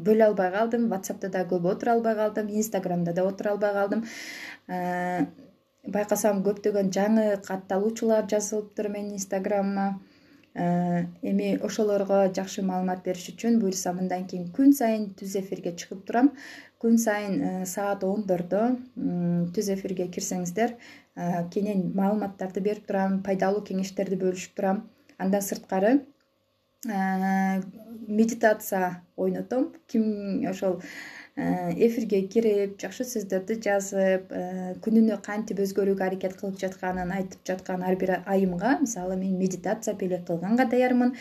бөлө албай калдым. WhatsApp'та да көп отура албай калдым, Instagram'да да отура албай калдым. Байкасам көптөгөн жаңы катталуучулар жазылыптыр менин Instagram'ыма. Эми ошолорго жакшы маалымат бериш үчүн буюрса мындан кийин күн сайын түз эфирге чыгып турам. Күн сайын саат 10:00 түз эфирге кирсеңиздер, кенен маалыматтарды берип турам, пайдалуу кеңештерди бөлүшүп турам. Андан сырткары медитация ойнотом. Ким ошол эфирге кирип, жакшы сөздөрдү жазып, күнүнө кантип өзгөрүүгө аракет кылып жатканын айтып жаткан ар бир айымга, мисалы мен медитация белек кылганга даярмын.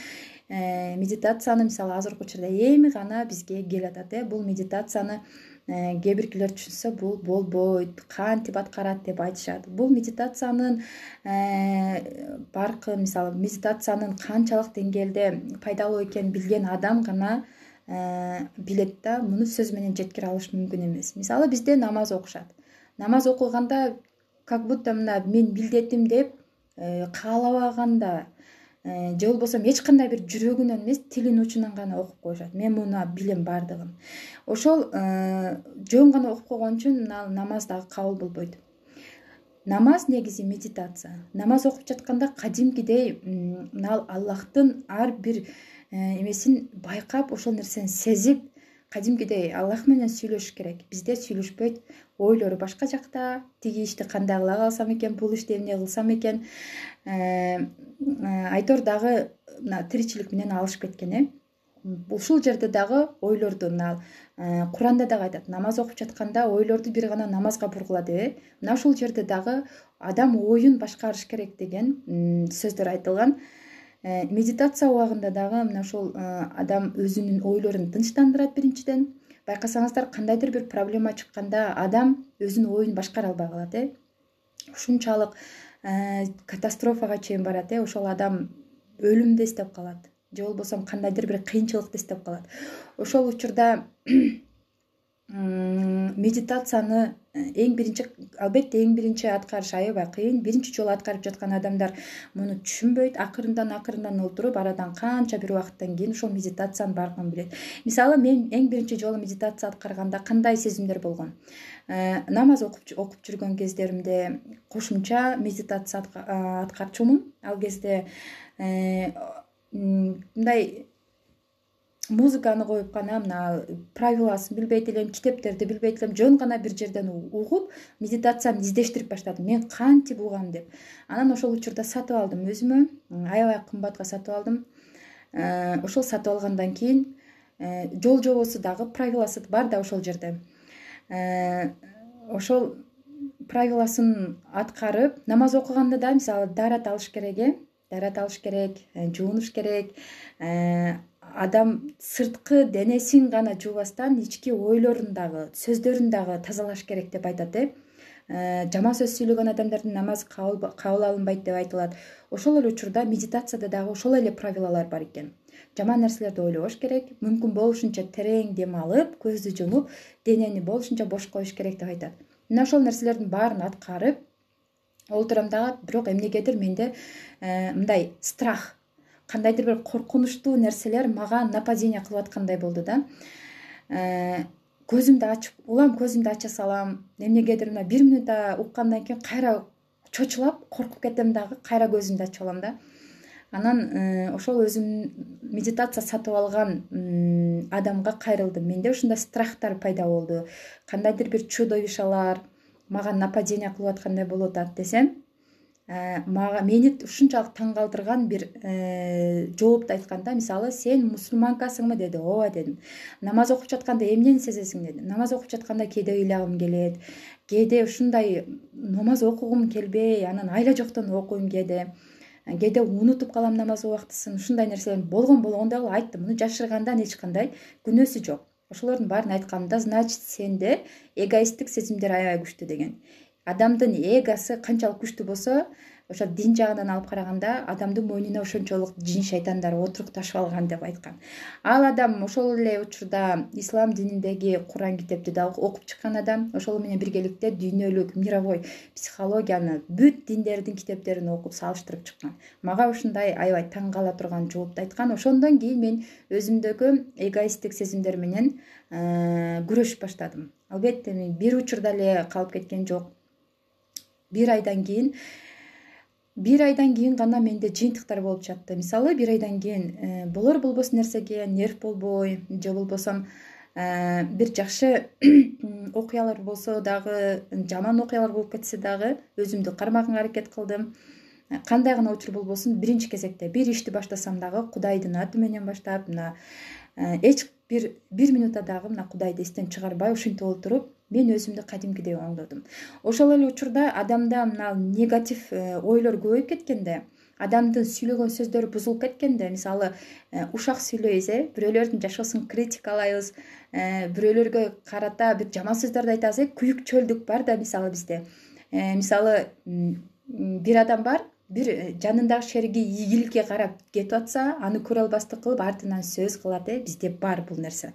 Медитацияны мисалы азыркы учурда эми гана бизге келатат. Бул медитацияны кээ биркилер түшүнсө бул болбойт, кантип аткарат деп айтышат. Бул медитациянын баркы, мисалы медитациянын канчалык деңгээлде пайдалуу экенин билген адам гана билет да, муну сөз менен жеткире алыш мүмкүн эмес. Мисалы бизде намаз окушат. Намаз окуганда как будто мына мен билдетим деп каалабаганда же болбосо эч кандай бир жүрөгүнөн эмес, тилин учунан гана окуп коюшат. Мен муну билем бардыгын. Ошол жөн гана окуп койгон үчүн намаз дагы кабыл болбойт. Намаз негизи медитация. Намаз окуп жатканда кадимкидей мына Аллахтын ар бир эмесин байкап, ошол нерсени сезип, кадимкидей Аллах менен сүйлөшүш керек. Бизде сүйлөшпөйт, ойлору башка жакта. Тиги ишти кандай кыла калсам экен, бул ишти эмне кылсам экен. Айтор дагы мына тиричилик менен алышып кеткен. Ушул жерде дагы ойлорду мына Куранда дагы айтат, намаз окуп жатканда ойлорду бир гана намазга бургула деп. Мына ушул жерде дагы адам оюн башкарыш керек деген сөздөр айтылган. Медитация убагында дагы мына ушул адам өзүнүн ойлорун тынчтандырат биринчиден. Байкасаңыздар, кандайдыр бир проблема чыкканда адам өзүнүн оюн башкара албай калат. Ушунчалык катастрофага чейин барат. Ошол адам өлүмдү эстеп калат, же болбосо кандайдыр бир кыйынчылыкты эстеп калат. Ошол учурда медитацияны албетте эң биринчи аткарыш аябай кыйын. Биринчи жолу аткарып жаткан адамдар муну түшүнбөйт. Акырындан олтуруп, арадан канча бир убакыттан кийин ошол медитациянын бардыгын билет. Мисалы мен эң биринчи жолу медитация аткарганда кандай сезимдер болгон? Намаз окуп жүргөн кездеримде кошумча медитация аткарчумун. Ал кезде мындай музыканы коюп гана, мына правиласын билбейт элем, китептерди билбейт элем, жөн гана бир жерден угуп, медитацияны издештирип баштадым. Мен кантип угам деп. Анан ошол учурда сатып алдым өзүмө, аябай кымбатка сатып алдым. Ошол сатып алгандан кийин жол жобосу дагы, правиласы бар да ошол жерде. Ошол правиласын аткарып, намаз окуганда да мисалы даарат алыш керек, жуунуш керек. Адам сырткы денесин гана жуубастан ички ойлорун дагы, сөздөрүн дагы тазалаш керек деп айтат. Жаман сөз сүйлөгөн адамдардын намазы кабыл алынбайт деп айтылат. Ошол эле учурда медитацияда дагы ошол эле правилалар бар экен. Жаман нерселерди ойлобош керек, мүмкүн болушунча терең дем алып, көздү жумуп, денени болушунча бош коюш керек деп айтат. Мына ошол нерселердин баарын аткарып олтурам дагы, бирок эмнегедир менде мындай страх, кандайдыр бир коркунучтуу нерселер мага нападение кылып аткандай болду да. Көзүмдү ачып, улам көзүмдү ача салам. Эмнегедир мына 1 минутта уккандан кийин кайра чочулап, коркуп кетем дагы, кайра көзүмдү ачып алам да. Анан ошол өзүм медитация сатып алган адамга кайрылдым. Менде ушундай страхтар пайда болду. Кандайдыр бир чудовищалар мага нападение кылып аткандай болуп атат десем, мени ушунчалык таң калтырган бир жоопту айтканда, мисалы, сен мусулманкасыңбы деди. Ооба дедим. Намаз окуп жатканда эмнени сезесиң деди. Намаз окуп жатканда кээде ыйлагым келет, кээде ушундай намаз окугум келбей, анан айла жоктон окуйм кээде унутуп калам намаз убактысын. Ушундай нерселер болгондогу айттым. Муну жашыргандан эч кандай күнөөсү жок. Ошолордун баарын айтканымда, значит, сенде эгоисттик сезимдер аябай күчтүү деген. адамдын эгосы канчалык күчтүү болсо, ошо дин жагынан алып караганда адамдын мойнуна ошончолук жин шайтандар отурукташып алган деп айткан. Ал адам ошол эле учурда ислам дининдеги Куран китепти да окуп чыккан адам, ошол менен биргеликте дүйнөлүк мировой психологияны, бүт диндердин китептерин окуп салыштырып чыккан. Мага ушундай аябай таң кала турган жоопту айткан. Ошондон кийин мен өзүмдөгү эгоисттик сезимдер менен күрөшүп баштадым. Албетте мен бир учурда эле калып кеткен жок. Бир айдан кийин гана менде жыйынтыктар болуп жатты. Мисалы, бир айдан кийин болор болбос нерсеге нерв болбой, же болбосо бир жакшы окуялар болсо дагы, жаман окуялар болуп кетсе дагы өзүмдү кармаганга аракет кылдым. Кандай гана учур болбосун, биринчи кезекте бир ишти баштасам дагы Кудайдын аты менен баштап, эч бир минутта дагы Кудайды эстен чыгарбай ушинтип отуруп, мен өзүмдү кадимкидей оңдодум. Ошол эле учурда адамда негатив ойлор көбөйүп кеткенде, адамдын сүйлөгөн сөздөрү бузулуп кеткенде, мисалы, ушак сүйлөйбүз, бирөөлөрдүн жашоосун критикалайбыз, бирөөлөргө карата бир жаман сөздөрдү айтабыз, күйүк чөлдүк бар да мисалы бизде. Мисалы, бир адам бар, бир жанындагы шериги ийгиликке карап кетип атса, аны көрө албастык кылып артынан сөз кылат. Бизде бар бул нерсе.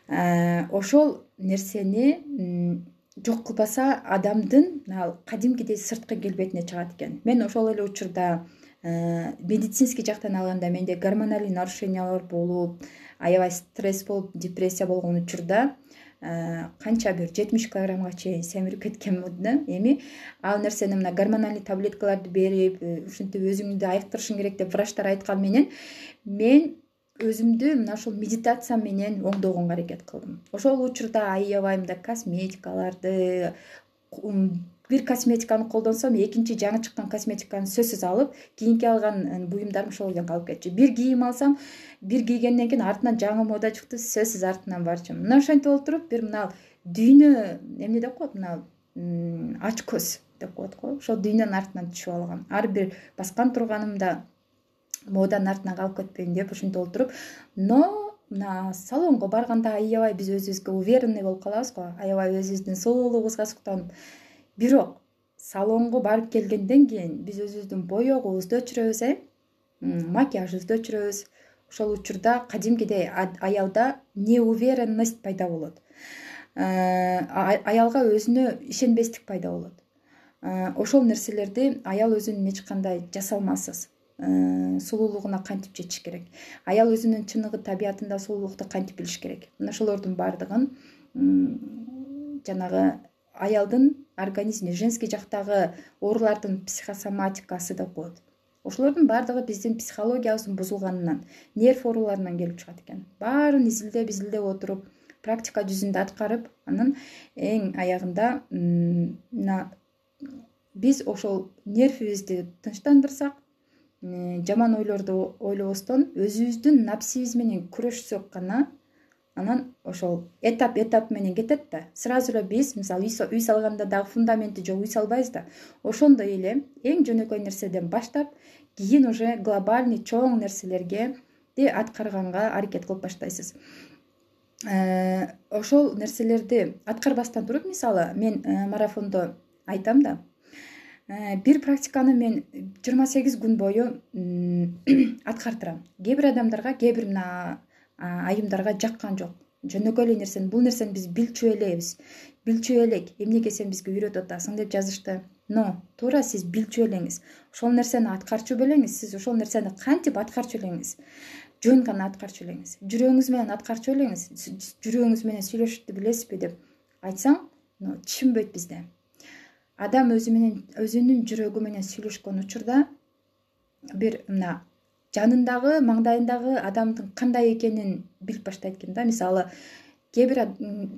Ошол нерсени жок кылбаса адамдын кадимкидей сырткы келбетине чыгат экен. Мен ошол эле учурда медицинский жактан алганда менде гормоналдык нарушениялар болуп, аябай стресс болуп, депрессия болгон учурда канча бир 70 килограммга чейин семирип кеткенмин. Эми ал нерсени гормоналдык таблеткаларды берип, ушинтип өзүңдү айыктырышың керек деп врачтар айткан менен мен өзүмдү ошол медитация менен оңдогонго аракет кылдым. Ошол учурда аябай косметикаларды, бир косметиканы колдонсом, экинчи жаңы чыккан косметиканы сөзсүз алып, кийинки алган буюмдарым ошол жерден калып кетчү. Бир кийим алсам, бир кийгенден кийин артынан жаңы мода чыкты, сөзсүз артынан барчу. Ошентип отуруп, бир дүйнө эмне деп коет, ач көз деп коет го. Ошол дүйнөнүн артынан түшүп алгам. Ар бир баскан турганымда моданын артынан калып кетпейин деп ушинтип отуруп, но салонго барганда аябай биз өзүбүзгө уверенный болуп калабыз го, аябай өзүбүздүн сулуулугубузга суктанып. Бирок салонго барып келгенден кийин биз өзүбүздүн боёгубузду өчүрөбүз, макияжыбызды өчүрөбүз. Ошол учурда кадимкидей аялда неуверенность пайда болот. Аялга өзүнө ишенбестик пайда болот. Ошол нерселерди аял өзүнүн эч кандай жасай алмайсыз. Сулуулугуна кантип жетиш керек? Аял өзүнүн чыныгы табиятында сулуулукту кантип билиш керек? Ошолордун баардыгын жанагы аялдын организми, женский жактагы оорулардын психосоматикасы деп коет. Ошолордун баардыгы биздин психологиябыздын бузулганынан, нерв ооруларынан келип чыгат экен. Баарын изилдеп отуруп, практика жүзүндө аткарып, анын эң аягында биз ошол нервибизди тынчтандырсак, жаман ойлорду ойлобостон өзүбүздүн напсибиз менен күрөшсөк гана, анан ошол этап менен кетет да. Сразу эле биз, мисалы, үй салганда дагы фундаменти жок үй салбайбыз да. Ошондой эле эң жөнөкөй нерседен баштап, кийин уже глобальный чоң нерселерге аткарганга аракет кылып баштайсыз. Ошол нерселерди аткарбастан туруп, мисалы, мен марафондо айтам да, бир практиканы мен 28 күн бою аткартырам. Кээ бир адамдарга, кээ бир айымдарга жаккан жок. Жөнөкөй эле нерсени, бул нерсени биз билчү элек, эмнеге сен бизге үйрөтүп атасың деп жазышты. Но туура сиз билчү элеңиз, ошол нерсени аткарчу белеңиз, сиз ошол нерсени кантип аткарчу элеңиз, жөн гана аткарчу элеңиз, жүрөгүңүз менен аткарчу элеңиз, жүрөгүңүз менен сүйлөшүштү билесизби деп айтсаң, түшүнбөйт бизде. Адам өзүнүн жүрөгү менен сүйлөшкөн учурда бир жанындагы, маңдайындагы адамдын кандай экенин билип баштайт экен да. Мисалы, кээ бир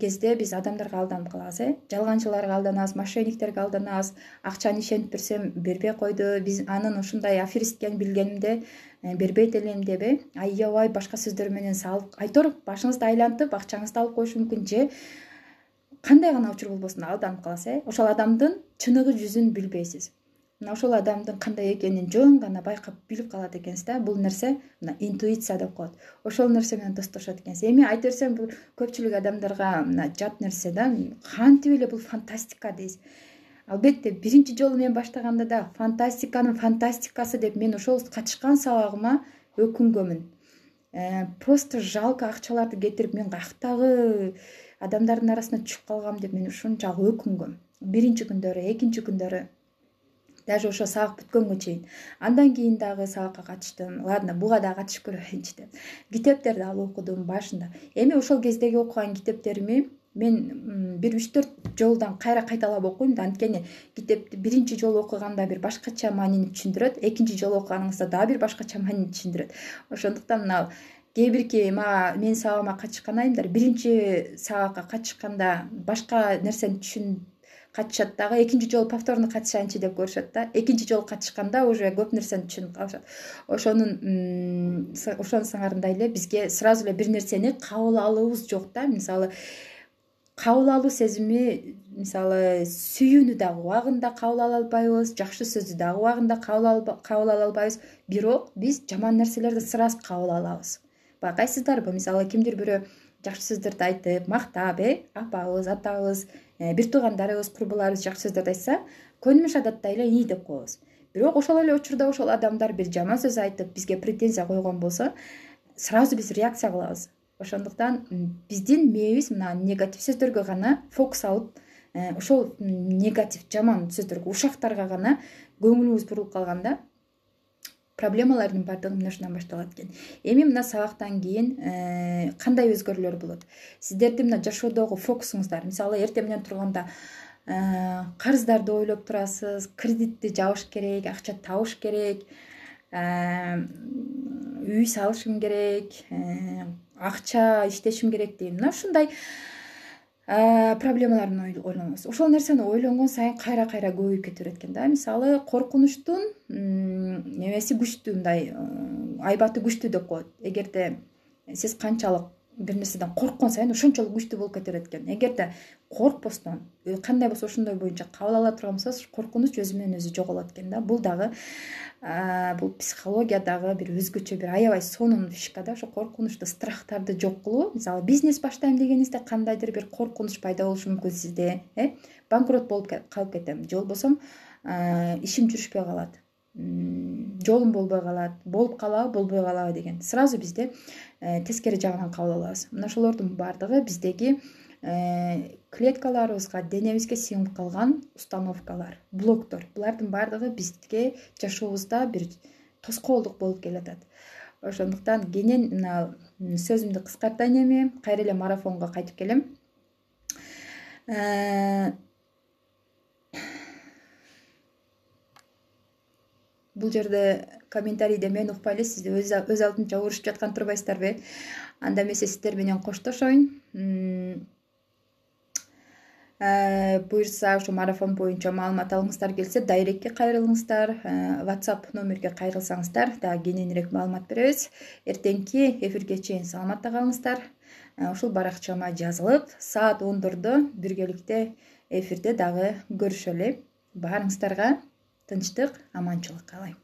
кезде биз адамдарга алданып калабыз, жалганчыларга алданабыз, мошенниктерге алданабыз. Акчаны ишенип берсем бербей койду, биз анын ушундай аферист экенин билгенимде бербейт элем деп, аябай башка сөздөр менен салып, айтор башыңызды айлантып, акчаңызды алып коюшу мүмкүн, же кандай гана учур болбосун алданып каласыз. Ошол адамдын чыныгы жүзүн билбейсиз. Ошол адамдын кандай экенин жөн гана байкап билип калат экенсиз да. Бул нерсе интуиция деп коет. Ошол нерсе менен достошот экенсиз. Эми айта берсем, бул көпчүлүк адамдарга жат нерсе да. Кантип эле бул фантастика дейсиз. Албетте биринчи жолу мен баштаганда да фантастиканын фантастикасы деп мен ошол катышкан сабагыма өкүнгөнмүн. Просто жалко акчаларды кетирип мен каяктагы адамдардын арасына түшүп калгам деп мен ушунчалык өкүнгөм. Биринчи күндөрү, экинчи күндөрү, даже ошо сабак бүткөнгө чейин. Андан кийин дагы сабакка катыштым. Ладно, буга да катышып көрөйүнчү деп. Китептерди алып окудум башында. Эми ошол кездеги окуган китептерими мен бир 3-4 жолдан кайталап окуйм да, анткени китепти биринчи жолу окуганда бир башкача маанини түшүндүрөт, экинчи жолу окуганыңызда дагы бир башкача маанини түшүндүрөт. Ошондуктан мына кээ бирки мен сабагыма катышкан айымдар биринчи сабакка катышканда башка нерсени катышат дагы, экинчи жолу повторно катышайынчы деп көрүшөт да. Экинчи жолу катышканда уже көп нерсени түшүнүп калышат. Ошонун сыңарындай эле бизге сразу эле бир нерсени кабыл алуубуз жок да. Мисалы кабыл алуу сезими, мисалы сүйүүнү дагы убагында кабыл ала албайбыз, жакшы сөздү дагы убагында кабыл ала албайбыз, бирок биз жаман нерселерди сразу кабыл алабыз. Байкайсыздарбы, мисалы кимдир бирөө жакшы сөздөрдү айтып, мактап, апабыз, атабыз, бир туугандарыбыз, курбуларыбыз жакшы сөздөрдү айтса, көнүмүш адаттай эле ии деп коебуз. Бирок ошол эле учурда ошол адамдар бир жаман сөз айтып, бизге претензия койгон болсо, сразу биз реакция кылабыз. Ошондуктан биздин мээбиз мына негатив сөздөргө гана фокус алып, ошол негатив жаман сөздөргө, ушактарга гана көңүлүбүз бурулуп калганда, проблемалардын баардыгы мына ушундан башталат экен. Эми мына сабактан кийин кандай өзгөрүүлөр болот? Сиздердин мына жашоодогу фокусуңуздар, мисалы эртең менен турганда карыздарды ойлоп турасыз, кредитти жабыш керек, акча табыш керек, үй салышым керек, акча иштешим керек дейм. Мына ушундай проблемаларын ойлоңуз. Ошол нерсени ойлонгон сайын кайра көбөйүп кете берет экен да. Мисалы коркунучтун немеси күчтүү, мындай айбаты күчтүү деп коет. Эгерде сиз канчалык бир нерседен корккон сайын ошончолук күчтүү болуп кете берет экен. Эгерде коркпостон, кандай болсо ошондой боюнча кабыл ала турган болсоз, коркунуч өзү менен өзү жоголот экен да. Бул дагы бул психологиядагы бир өзгөчө бир аябай сонун фишка да. Ошо коркунучту, страхтарды жок кылуу. Мисалы бизнес баштайм дегенинизде кандайдыр бир коркунуч пайда болушу мүмкүн сизде, банкрот болуп калып кетем, же болбосо ишим жүрүшпөй калат, жолум болбой калат, болуп калабы, болбой калабы деген. Сразу бизде тескери жагынан кабыл алабыз. Мына ошолордун баардыгы биздеги клеткаларыбызга, денебизге сиңип калган установкалар, блоктор. Булардын баардыгы бизге жашообузда бир тоскоолдук болуп келатат. Ошондуктан кенен мына сөзүмдү кыскартайын, эми кайра эле марафонго кайтып келем. Бул жерде комментарийде мен укпай эле сизди өз алдынча урушуп жаткан турбайсыздарбы? Анда эмесе сиздер менен коштошоюн. Буюрса ушу марафон боюнча маалымат алгыңыздар келсе, дайректке кайрылыңыздар, WhatsApp номерге кайрылсаңыздар дагы кененирээк маалымат беребиз. Эртеңки эфирге чейин саламатта калыңыздар. Ушул баракчама жазылып, саат 10:00 биргеликте эфирде дагы көрүшөлү. Баарыңыздарга тынчтык, аманчылык каалайм.